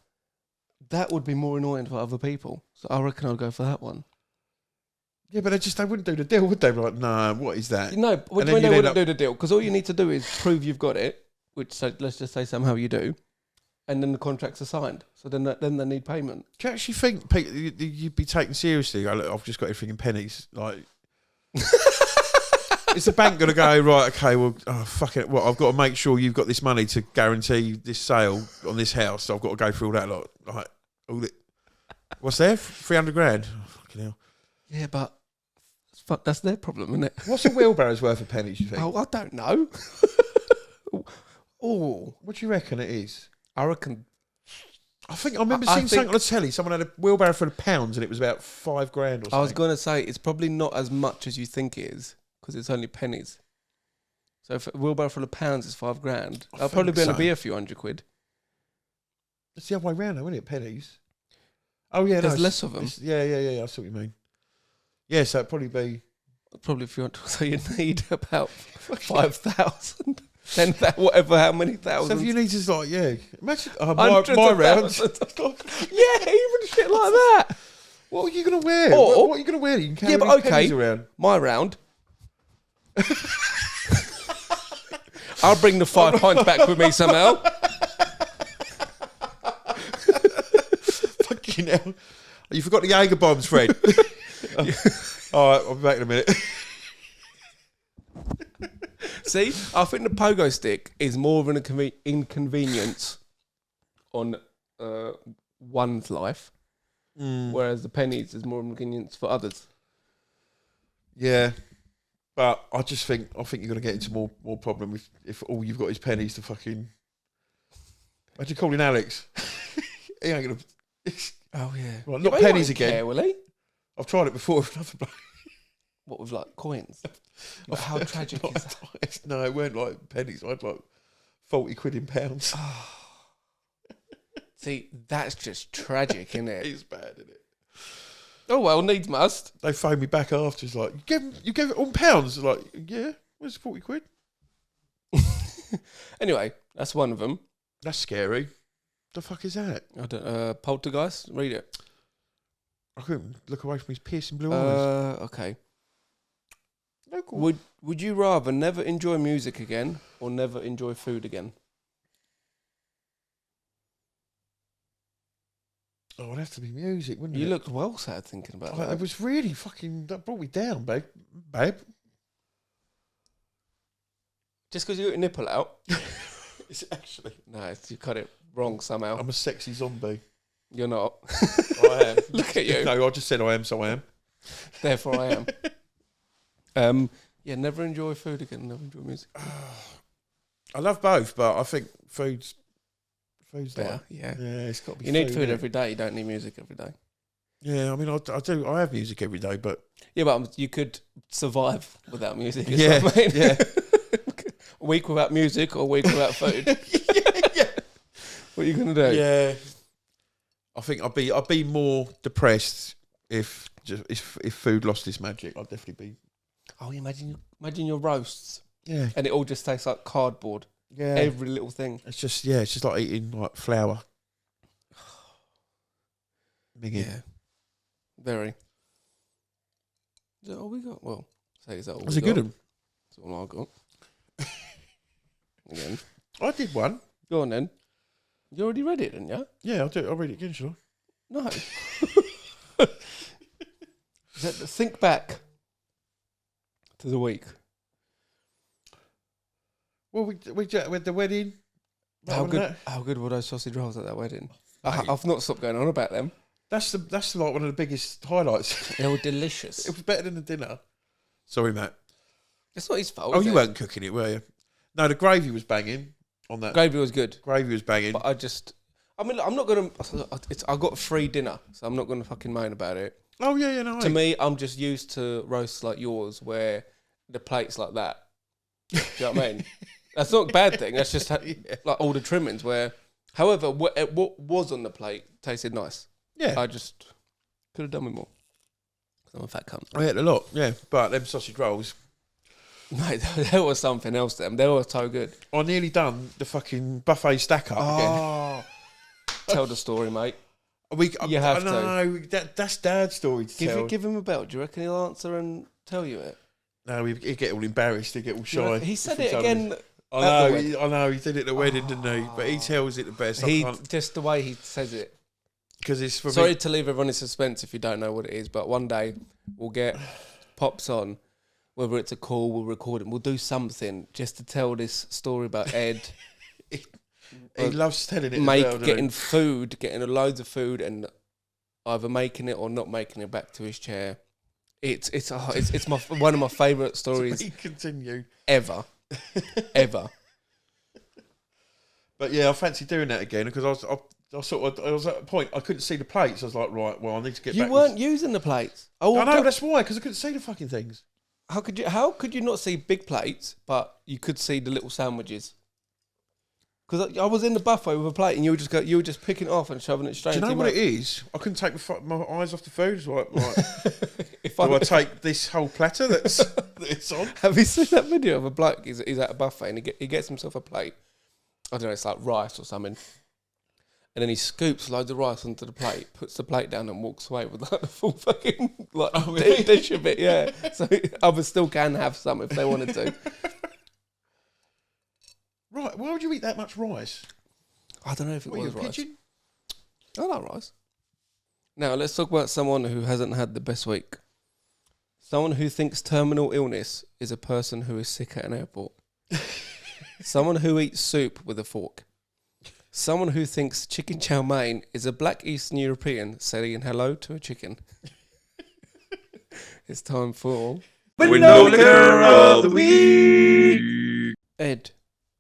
that would be more annoying for other people. So I reckon I'll go for that one. Yeah, but they wouldn't do the deal, would they? Like, nah, what is that? No, what And do you then mean they you'd wouldn't end do the deal? Because all you need to do is prove you've got it, which so let's just say somehow you do, and then the contracts are signed. So then they need payment. Do you actually think you'd be taken seriously? Go, look, I've just got everything in pennies. Like, is the bank going to go, right, okay, well, fuck it. Well, I've got to make sure you've got this money to guarantee this sale on this house. So I've got to go through all that lot. Like, what's there? 300 grand? Oh, fucking hell. Yeah, but that's their problem, isn't it? What's a wheelbarrow's worth of pennies, you think? Oh, I don't know. Oh, What do you reckon it is? I reckon. I remember I seeing something think- on the telly. Someone had a wheelbarrow full of pounds and it was about 5 grand or something. I was going to say it's probably not as much as you think it is because it's only pennies. So if a wheelbarrow full of pounds is 5 grand, I'll probably think be able to so. be a few £100. It's the other way round, though, isn't it? Pennies. Oh, yeah. There's no, less of them. Yeah. I see what you mean. Yeah, so it'd probably be... Probably if you want to, so you need about 5,000, 10,000, whatever, how many So thousands. if you need to, like, yeah. Imagine my Hundreds of round. thousands. Yeah, even shit like that. What are you going to wear? Or- what are you going to wear? You can carry Yeah, but these okay. pennies around. My round. I'll bring the 5 pints back with me somehow. Fucking hell. You forgot the Jaeger bombs, Fred. All right, I'll be back in a minute. See, I think the pogo stick is more of an inconvenience on one's life, whereas the pennies is more of an inconvenience for others. Yeah. But I think you're going to get into more problem if all you've got is pennies to fucking... Imagine calling Alex. He ain't going to... Oh, yeah. Well, Yeah, not but he pennies won't again. care, will he? I've tried it before with another bloke. What, with like coins? But how tragic is that? No, it weren't like pennies. I had like 40 quid in pounds. See, that's just tragic, isn't it? It's bad, isn't it? Oh, well, needs must. They phoned me back after. It's like, you gave it on pounds. Like, yeah, where's 40 quid? Anyway, that's one of them. That's scary. The fuck is that? I don't. Poltergeist. Read it. I couldn't look away from his piercing blue eyes. Okay. No, cool. Would you rather never enjoy music again or never enjoy food again? Oh, it'd have to be music, wouldn't You it? looked well sad thinking about Oh, that. it was really fucking... That brought me down, babe. Just because you got your nipple out? It's actually... No, you cut it wrong somehow. I'm a sexy zombie. You're not. I am. Look at you. No, I just said I am, so I am. Therefore, I am. Yeah, never enjoy food again. Never enjoy music. I love both, but I think food's Better, like... yeah. Yeah, it's got to be You need food innit? every day. You don't need music every day. Yeah, I mean, I do. I have music every day, but... Yeah, but you could survive without music. Is Yeah, what I mean. yeah. A week without music or a week without food. yeah. What are you gonna do? Yeah. I think I'd be more depressed if food lost its magic. I'd definitely be. Oh, imagine your roasts. Yeah. And it all just tastes like cardboard. Yeah. Every little thing. It's just like eating like flour. Yeah. Very. Is that all we got? Well, say is that all That's we a got? good one. That's all I got. Again. I did one. Go on then. You already read it, didn't you? Yeah, I'll do it. I'll read it again, shall I? No. Think back to the week. Well, we with the wedding. How good were those sausage rolls at that wedding? I've not stopped going on about them. That's like one of the biggest highlights. They were delicious. It was better than the dinner. Sorry, Matt. It's not his fault. Oh, you weren't cooking it, were you? No, the gravy was banging on that. Gravy was good. Gravy was banging. But I'm not going to... I got free dinner, so I'm not going to fucking moan about it. Oh, yeah, no. To me, I'm just used to roasts like yours where the plate's like that. Do you know what I mean? That's not a bad thing. That's just like all the trimmings where... However, what was on the plate tasted nice. Yeah. I just could have done with more. I'm a fat cunt. I ate a lot, yeah. But them sausage rolls... Mate, there was something else to them. They were so good. I nearly done the fucking buffet stack up again. Tell the story, mate. You have to. No, that's Dad's story to tell. Give him a belt. Do you reckon he'll answer and tell you it? No, he'd get all embarrassed. He'd get all shy. He said it again. I know. He did it at the wedding, didn't he? But he tells it the best. Just the way he says it. Because it's for Sorry to leave everyone in suspense if you don't know what it is, but one day we'll get Pops on. Whether it's a call, we'll record it. We'll do something just to tell this story about Ed. He loves telling it. Getting loads of food, and either making it or not making it back to his chair. It's one of my favourite stories. Continue ever. But yeah, I fancy doing that again because I was at a point I couldn't see the plates. I was like, right, well, I need to get. You weren't using the plates. I know that's why, because I couldn't see the fucking things. How could you not see big plates, but you could see the little sandwiches? Because I was in the buffet with a plate, and you were just picking it off and shoving it straight. Do you know what it is? I couldn't take my eyes off the food. It's like do I take this whole platter that's on? Have you seen that video of a bloke? He's at a buffet and he gets himself a plate. I don't know, it's like rice or something. And then he scoops loads of rice onto the plate, puts the plate down and walks away with like the full fucking dish of it, yeah. So others still can have some if they wanted to. Right, why would you eat that much rice? I don't know if it was rice. Pigeon? I like rice. Now, let's talk about someone who hasn't had the best week. Someone who thinks terminal illness is a person who is sick at an airport. Someone who eats soup with a fork. Someone who thinks chicken chow mein is a black Eastern European saying hello to a chicken. It's time for... Window Liquor of the Week! Ed,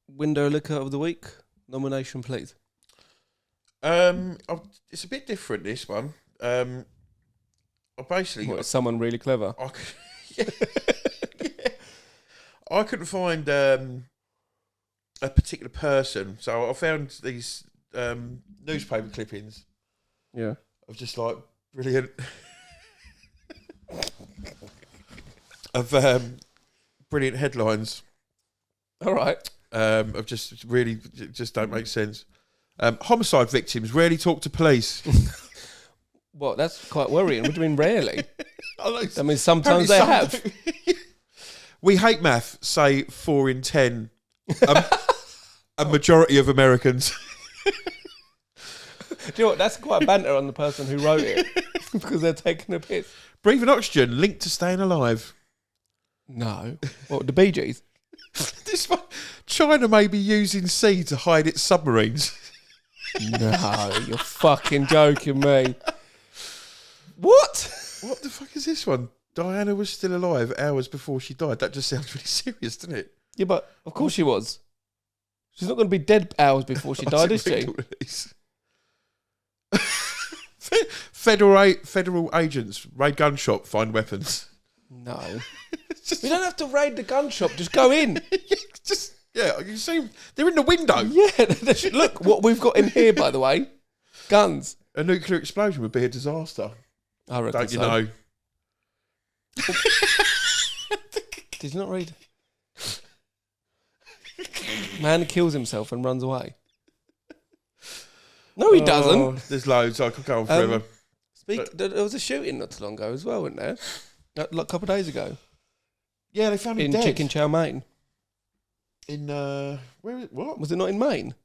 Window Liquor of the Week, nomination please. It's a bit different, this one. I basically... What, is someone really clever? Yeah. I couldn't find... a particular person, so I found these newspaper clippings. Yeah, of just like brilliant of brilliant headlines. All right, of just really just don't make sense. Homicide victims rarely talk to police. What? That's quite worrying. What do you mean rarely? I mean Apparently sometimes they have. We hate math. Say 4 in 10. A majority of Americans. Do you know what? That's quite banter on the person who wrote it because they're taking a piss. Breathing oxygen linked to staying alive. No. What, the Bee Gees? This one, China may be using sea to hide its submarines. No, you're fucking joking me. What? What the fuck is this one? Diana was still alive hours before she died. That just sounds really serious, doesn't it? Yeah, but of course she was. She's not going to be dead hours before she died, is she? Federal agents raid gun shop, find weapons. No. We don't have to raid the gun shop. Just go in. Yeah, you see, they're in the window. Yeah, look what we've got in here, by the way. Guns. A nuclear explosion would be a disaster. I reckon Don't you so. know? Did you not read? Man kills himself and runs away. No, he doesn't. There's loads. I could go on forever. There was a shooting not too long ago as well, wasn't there? Like a couple of days ago. Yeah, they found him in dead. Chicken Chow, Maine. In where? What? Was it not in Maine?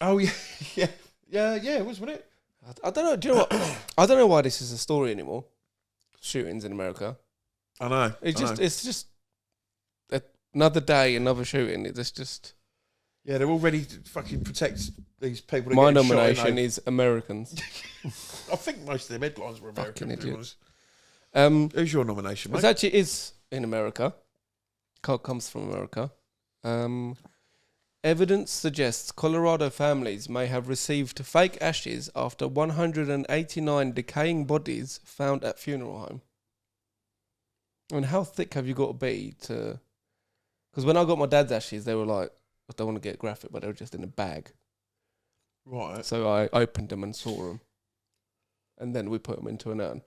Oh yeah, yeah. It was, wasn't it? I don't know. Do you know what? I don't know why this is a story anymore. Shootings in America. I know. It's just another day, another shooting. It's just. Yeah, they're all ready to fucking protect these people. My nomination is Americans. I think most of them headlines were American. Fucking idiots. Who's your nomination, mate? It actually is in America. Comes from America. Evidence suggests Colorado families may have received fake ashes after 189 decaying bodies found at funeral home. I mean, how thick have you got to be to... Because when I got my dad's ashes, they were like, I don't want to get graphic, but they were just in a bag. Right. So I opened them and saw them. And then we put them into an urn.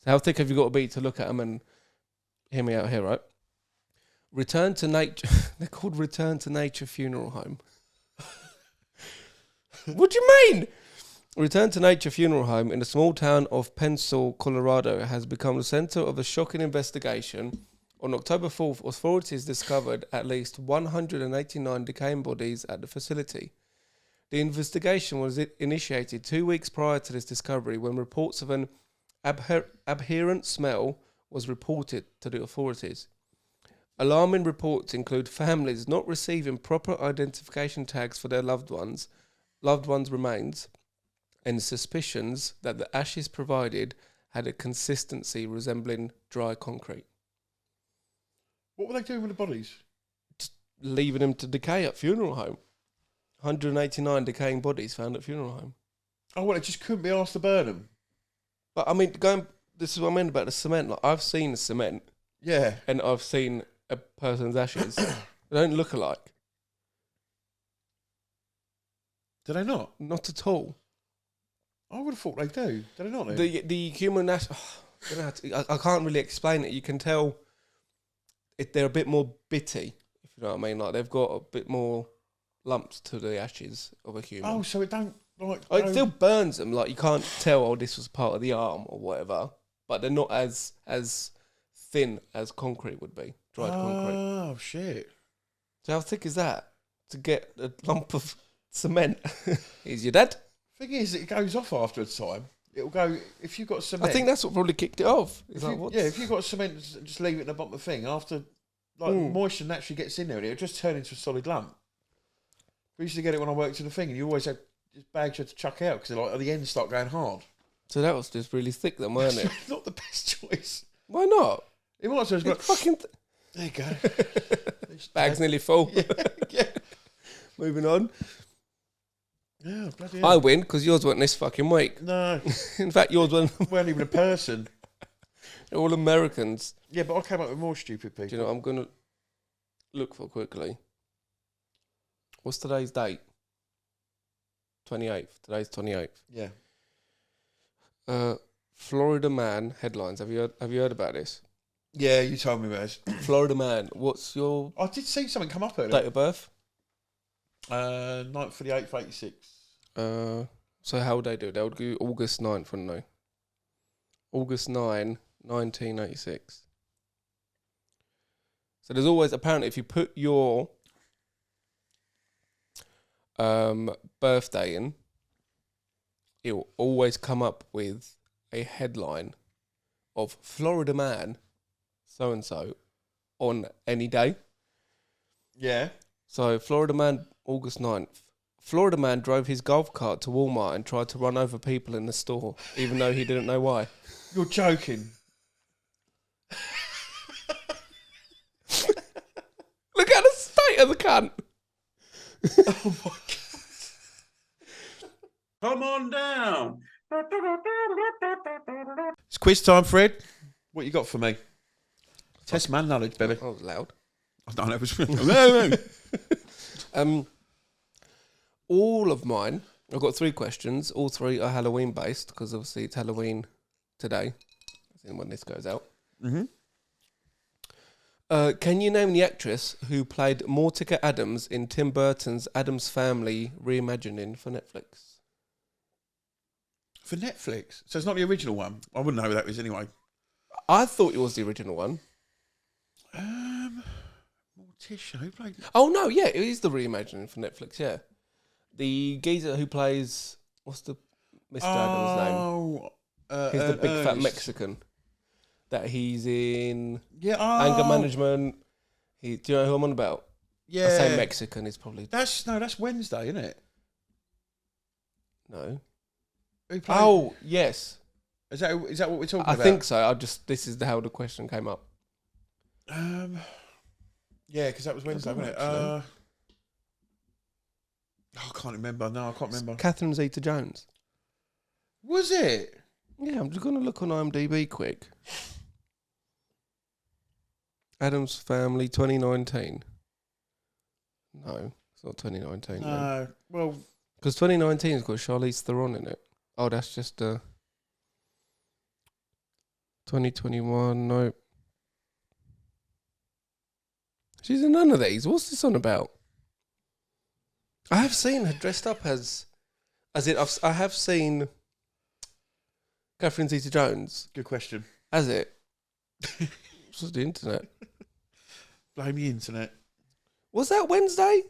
So how thick have you got to be to look at them and hear me out here, right? Return to Nature. They're called Return to Nature Funeral Home. What do you mean? Return to Nature Funeral Home in the small town of Pencil, Colorado, has become the center of a shocking investigation. On October 4th, authorities discovered at least 189 decaying bodies at the facility. The investigation was initiated 2 weeks prior to this discovery when reports of an abhorrent smell was reported to the authorities. Alarming reports include families not receiving proper identification tags for their loved ones' remains, and suspicions that the ashes provided had a consistency resembling dry concrete. What were they doing with the bodies? Just leaving them to decay at funeral home. 189 decaying bodies found at funeral home. Oh, well, it just couldn't be asked to burn them. But I mean, this is what I mean about the cement. Like, I've seen the cement. Yeah. And I've seen a person's ashes. They don't look alike. Do they not? Not at all. I would have thought they do. Do they not? The human ash... I can't really explain it. You can tell they're a bit more bitty, if you know what I mean. Like, they've got a bit more lumps to the ashes of a human. Oh, so it don't... like. It still burns them. Like, you can't tell, this was part of the arm or whatever. But they're not as thin as concrete would be. Dried concrete. Oh, shit. So how thick is that? To get a lump of cement? Is your dad? Thing is, it goes off after a time. It'll go, if you've got cement... I think that's what probably kicked it off. If you've got cement, just leave it in the bottom of the thing. After, moisture naturally gets in there and it'll just turn into a solid lump. We used to get it when I worked in the thing, and you always had just bags you had to chuck out because at the end start going hard. So that was just really thick then, weren't it? Not the best choice. Why not? It might as well fucking... There you go. Bag's nearly full. Yeah. Moving on. Yeah, bloody hell. I win because yours weren't this fucking week. No. In fact, yours weren't even a person. They're all Americans. Yeah, but I came up with more stupid people. Do you know what I'm going to look for quickly? What's today's date? 28th. Today's 28th. Yeah. Florida man headlines. Have you heard about this? Yeah, you told me about this. Florida man. What's your... I did see something come up earlier. Date of birth? 9th for the 8th, 86. So how would they do it? They would do August 9th, wouldn't they? August 9, 1986. So there's always... Apparently, if you put your birthday in, it will always come up with a headline of Florida man so-and-so on any day. Yeah. So Florida man, August 9th. Florida man drove his golf cart to Walmart and tried to run over people in the store, even though he didn't know why. You're joking. Look at the state of the cunt. Oh my God. Come on down. It's quiz time, Fred. What you got for me? Test man knowledge, baby. That was loud. I don't know. All of mine, I've got 3 questions. All 3 are Halloween based because obviously it's Halloween today, as in when this goes out. Mm-hmm. Can you name the actress who played Morticia Adams in Tim Burton's Addams Family reimagining for Netflix? For Netflix? So it's not the original one? I wouldn't know who that was anyway. I thought it was the original one. Morticia, who played... Oh, no, yeah, it is the reimagining for Netflix, yeah. The geezer who plays... What's the Mr. Adams name? He's the big fat Mexican. That he's in Anger Management. Do you know who I'm on about? Yeah. I say Mexican, he's probably... That's Wednesday, isn't it? No. Who played... Oh, yes. Is that what we're talking about? I think so. This is how the question came up. Yeah, because that was Wednesday, wasn't it? I can't remember. No, I can't remember. Catherine Zeta-Jones. Was it? Yeah, I'm just going to look on IMDb quick. Addams Family 2019. No, it's not 2019. No, well... Because 2019 has got Charlize Theron in it. Oh, that's just 2021, nope. She's in none of these. What's this on about? I have seen her dressed up as in, I have seen Catherine Zeta-Jones. Good question. Has it? This was the internet. Blame the internet. Was that Wednesday?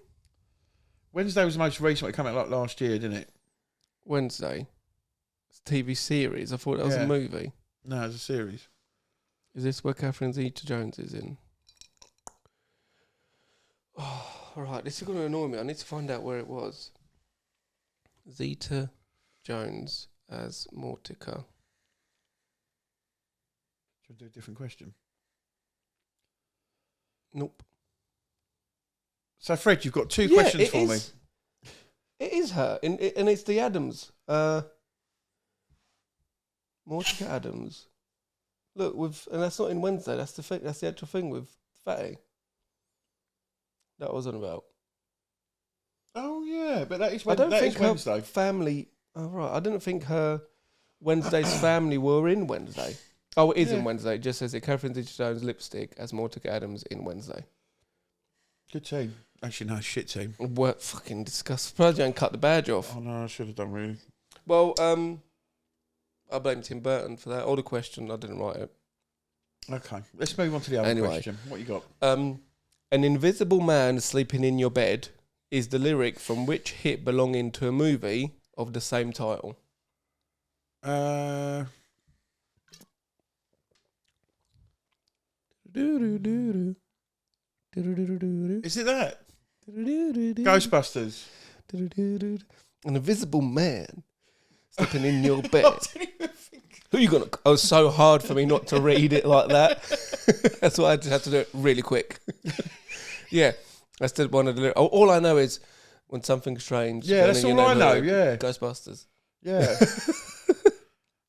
Wednesday was the most recent. It came out like last year, didn't it? Wednesday. It's a TV series. I thought that was a movie. No, it's a series. Is this where Catherine Zeta-Jones is in? Oh, all right. This is going to annoy me. I need to find out where it was. Zeta-Jones as Morticia. Do you want to do a different question? Nope. So, Fred, you've got 2 questions for me. It is her, and it's the Adams. Morticia Adams. Look, and that's not in Wednesday. That's the thing. That's the actual thing with Fatty. That wasn't about. Oh yeah, but that is I don't think Wednesday. Her family. Oh right, I didn't think her Wednesday's family were in Wednesday. Oh, it is in Wednesday. It just says it. Catherine Zeta-Jones lipstick as Morticia Adams in Wednesday. Good team. Actually, no, shit team. What fucking disgust. Surprised you ain't cut the badge off. Oh no, I should have done really. Well, I blame Tim Burton for that. Or the question, I didn't write it. Okay, let's move on to the other question. What you got? An invisible man sleeping in your bed is the lyric from which hit belonging to a movie of the same title? Is it that? Ghostbusters. An invisible man sleeping in your bed. Who are you gonna? Oh, it's so hard for me not to read it like that. That's why I just had to do it really quick. Yeah, that's the one of the. All I know is when something's strange. Yeah, that's all I know. Yeah, Ghostbusters. Yeah.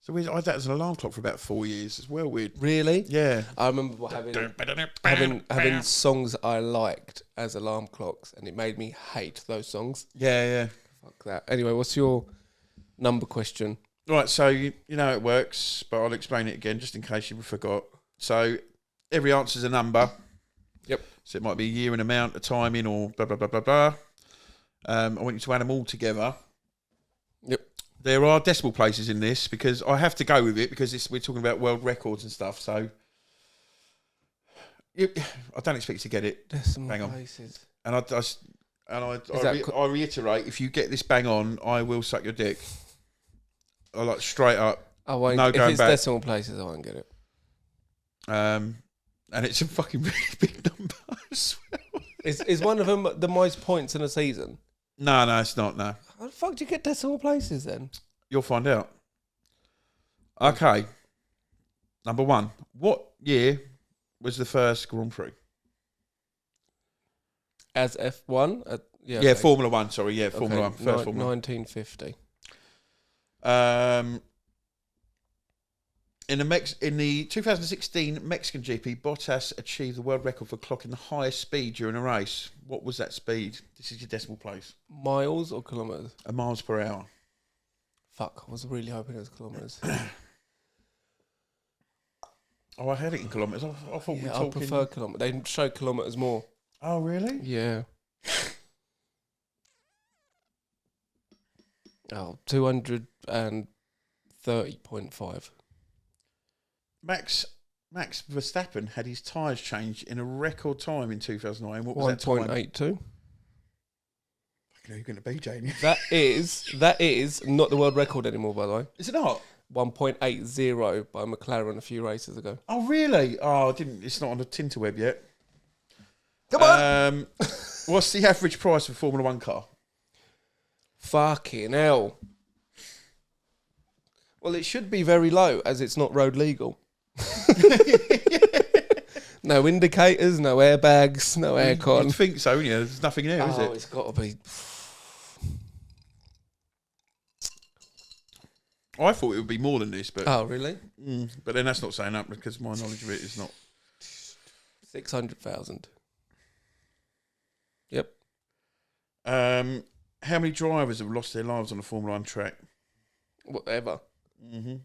So I had that as an alarm clock for about 4 years. It's well weird. Really? Yeah. I remember having songs I liked as alarm clocks, and it made me hate those songs. Yeah. Fuck that. Anyway, what's your number question? Right, so you know how it works, but I'll explain it again just in case you forgot. So every answer's a number. Yep. So it might be a year and amount, a timing, or blah, blah, blah, blah, blah. I want you to add them all together. Yep. There are decimal places in this because I have to go with it because we're talking about world records and stuff. So I don't expect you to get it. Decimal bang on. places. And I reiterate, if you get this bang on, I will suck your dick. I like straight up. I won't. No if going it's back. decimal places, I won't get it. And it's a fucking really big number as well. Is one of them the most points in a season? No, it's not. No. How the fuck do you get decimal places then? You'll find out. Okay. Number 1. What year was the first Grand Prix? As F1? Yeah, okay. Formula 1, sorry. Yeah, Formula 1. First Formula 1. 1950. In the 2016 Mexican GP, Bottas achieved the world record for clocking the highest speed during a race. What was that speed? This is your decimal place. Miles or kilometres? Miles per hour. Fuck, I was really hoping it was kilometres. Oh, I had it in kilometres. I thought we were talking... I prefer kilometres. They show kilometres more. Oh, really? Yeah. 230.5. Max Verstappen had his tyres changed in a record time in 2009. What was that time? 1.82. Who are you going to be, Jamie? That is not the world record anymore, by the way. Is it not? 1.80 by McLaren a few races ago. Oh, really? Oh, it's not on the Tinterweb yet. Come on! What's the average price of a Formula 1 car? Fucking hell. Well, it should be very low, as it's not road legal. No indicators, no airbags, no aircon. You'd think so, yeah. There's nothing there, is it? Oh, it's got to be... I thought it would be more than this, but... Oh, really? But then that's not saying that because my knowledge of it is not... 600,000. Yep. How many drivers have lost their lives on a Formula 1 track? Whatever. In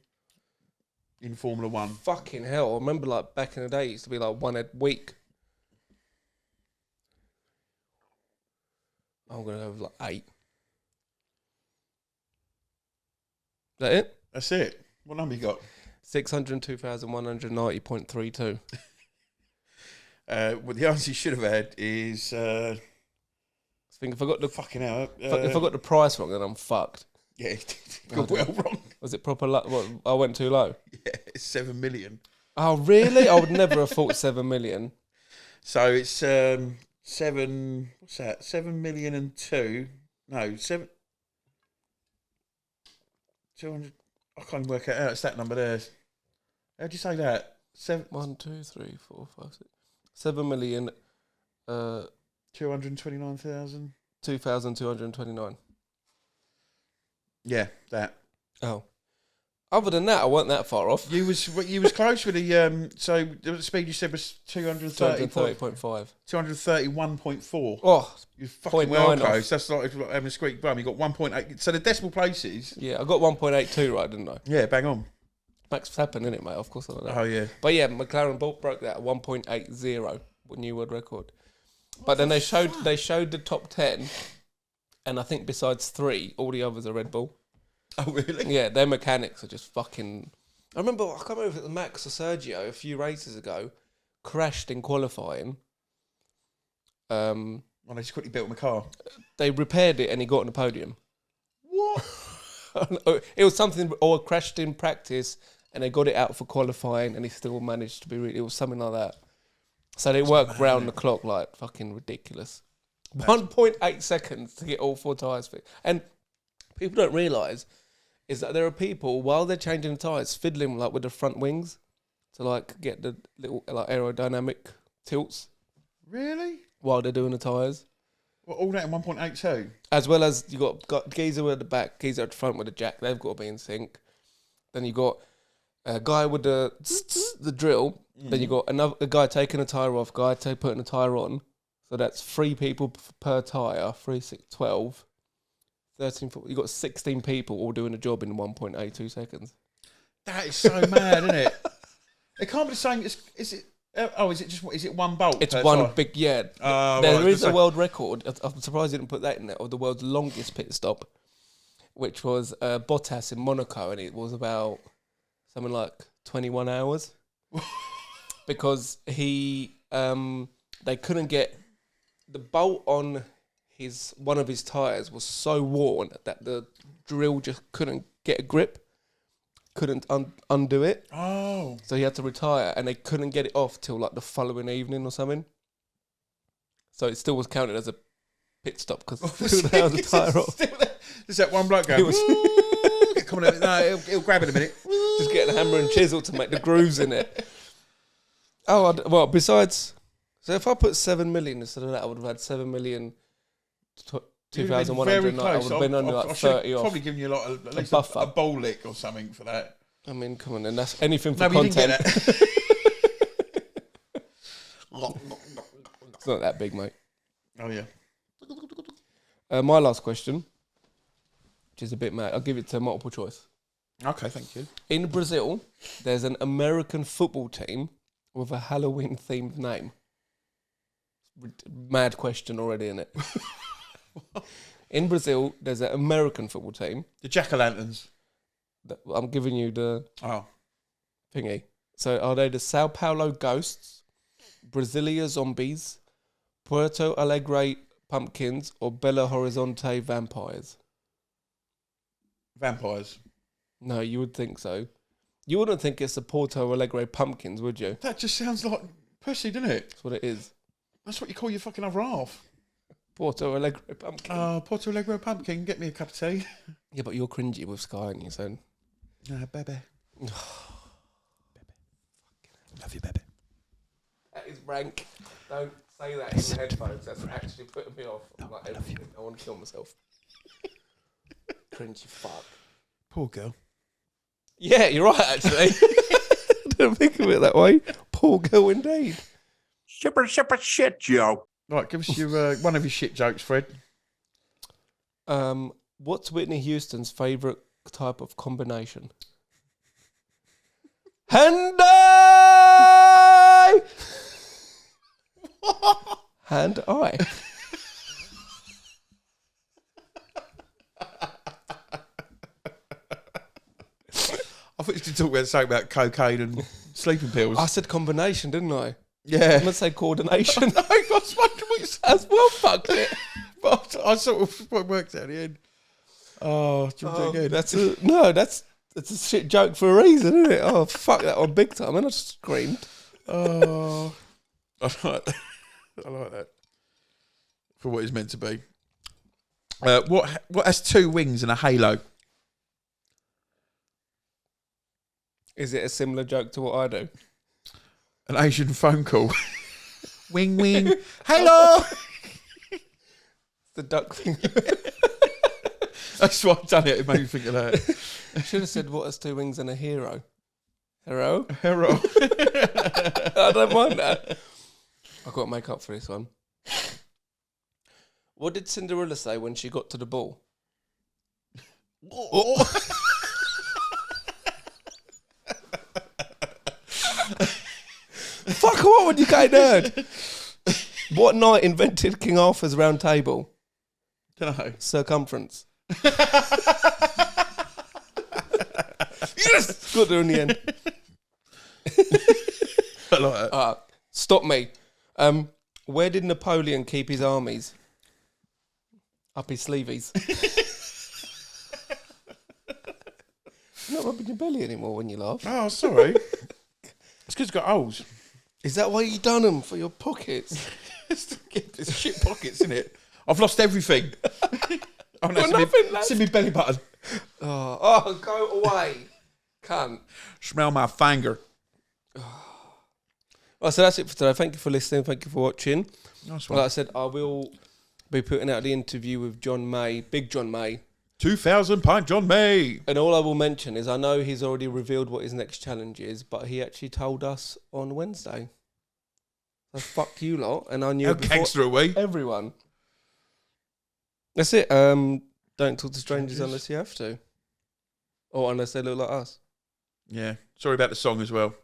Formula 1. Fucking hell. I remember like back in the day, it used to be like one a week. I'm going to go with like 8. Is that it? That's it. What number you got? 602,190.32. Well, the answer you should have had is... I think if I got the fucking hell. if I got the price wrong, then I'm fucked. Yeah, you got well wrong. Was it proper? What, I went too low. Yeah, it's 7 million. Oh, really? I would never have thought 7 million. So it's 7. What's that? 7 million and 2. No, 7. 200. I can't even work it out. It's that number there. How'd you say that? 7. 1, 2, 3, 4, 5, 6. 7 million. 229,000. 2,229. Yeah, that. Oh. Other than that, I wasn't that far off. You was close with the so the speed you said was 230.5. 231.4. Oh, you fucking 0.9 well off. close. That's like having a squeak bum. You got 1.8. So the decimal places. Yeah, I got 1.82 right, didn't I? Yeah, bang on. Max Verstappen, innit, mate? Of course I know that. Oh yeah. But yeah, McLaren broke that at 1.80, new world record. But then they showed the top 10, and I think besides 3, all the others are Red Bull. Oh really? Yeah, their mechanics are just fucking... I can't remember if it was Max or Sergio a few races ago, crashed in qualifying. Well, they just quickly built him a car. They repaired it and he got on the podium. What? It was something, or crashed in practice and they got it out for qualifying and he still managed to be... It was something like that. So they worked round the clock like fucking ridiculous. 1.8 seconds to get all 4 tyres fixed. And people don't realise is that there are people, while they're changing the tyres, fiddling like with the front wings to like get the little like aerodynamic tilts. Really? While they're doing the tyres. Well, all that in 1.82? As well as you got geezer at the back, geezer at the front with the jack. They've got to be in sync. Then you got a guy with the drill. Then you got a guy taking a tyre off, putting a tyre on. So that's 3 people per tyre, 3, 6, 12. 13, 14, you got 16 people all doing a job in 1.82 seconds. That is so mad, isn't it? It can't be the same. Is it one bolt? It's one tyre? big, yeah. There is a world record. I'm surprised you didn't put that in there, of the world's longest pit stop, which was Bottas in Monaco, and it was about something like 21 hours. Because they couldn't get the bolt on one of his tyres was so worn that the drill just couldn't get a grip, couldn't undo it. Oh. So he had to retire, and they couldn't get it off till like the following evening or something. So it still was counted as a pit stop because the tyre off. There's that one bloke going, come on, no, he'll grab it in a minute. Just getting a hammer and chisel to make the grooves in it. Oh, well, besides... So if I put 7 million instead of that, I would have had 7 million... 2,100. I would have been under like 30 off. Probably given you at least buffer. a bowl lick or something for that. I mean, come on, then that's anything for No, we content. didn't get that. It's not that big, mate. Oh, yeah. My last question, which is a bit mad. I'll give it to multiple choice. Okay, thank you. In Brazil, there's an American football team with a Halloween-themed name. Mad question already, isn't it? In Brazil, there's an American football team. The Jack-o'-lanterns. I'm giving you the thingy. So are they the Sao Paulo Ghosts, Brasilia Zombies, Puerto Alegre Pumpkins, or Belo Horizonte Vampires? Vampires. No, you would think so. You wouldn't think it's the Porto Alegre Pumpkins, would you? That just sounds like pussy, doesn't it? That's what it is. That's what you call your fucking other half. Porto Alegre Pumpkin. Porto Alegre pumpkin, get me a cup of tea. Yeah, but you're cringy with Sky, aren't you, son? Baby. Baby. Love you, baby. That is rank. Don't say that in the headphones. That's actually putting me off. I'm like, I want to kill myself. Cringy fuck. Poor girl. Yeah, you're right, actually. I didn't think of it that way. Poor girl indeed. Super shit, Joe. Right, give us your one of your shit jokes, Fred. What's Whitney Houston's favourite type of combination? Hand eye! Hand eye. I thought you could talk about something about cocaine and sleeping pills. I said combination, didn't I? Yeah. I'm going to say coordination. No, I was wondering what you said. As well, fucked it. But I sort of worked out at the end. Oh, do you want to do it again? That's a shit joke for a reason, isn't it? Oh, fuck that one big time. And I screamed. Oh, I like that. I like that. For what it's meant to be. What has two wings and a halo? Is it a similar joke to what I do? An Asian phone call. Wing, wing. Hello! The duck thing. That's why I've done it. It made me think of that. I should have said, what has two wings and a hero? Hero? Hero. I don't mind that. I've got to make up for this one. What did Cinderella say when she got to the ball? Oh. Fuck, what would you go nerd? What knight invented King Arthur's round table? Don't know. Circumference. Yes! Got there in the end. I like that. Stop me. Where did Napoleon keep his armies? Up his sleeveys. You're not rubbing your belly anymore when you laugh. Oh, sorry. It's because it's got holes. Is that why you done them? For your pockets? It's shit pockets, isn't it? I've lost everything. Oh, no, nothing left. See me belly button. Oh, go away. Cunt. Smell my finger. Well, so that's it for today. Thank you for listening. Thank you for watching. Nice one. Like I said, I will be putting out the interview with John May, Big John May. 2,000 pint John May. And all I will mention is I know he's already revealed what his next challenge is, but he actually told us on Wednesday. So fuck you lot. And I knew How it before gangster are we? everyone. That's it. Don't talk to strangers unless you have to. Or unless they look like us. Yeah. Sorry about the song as well.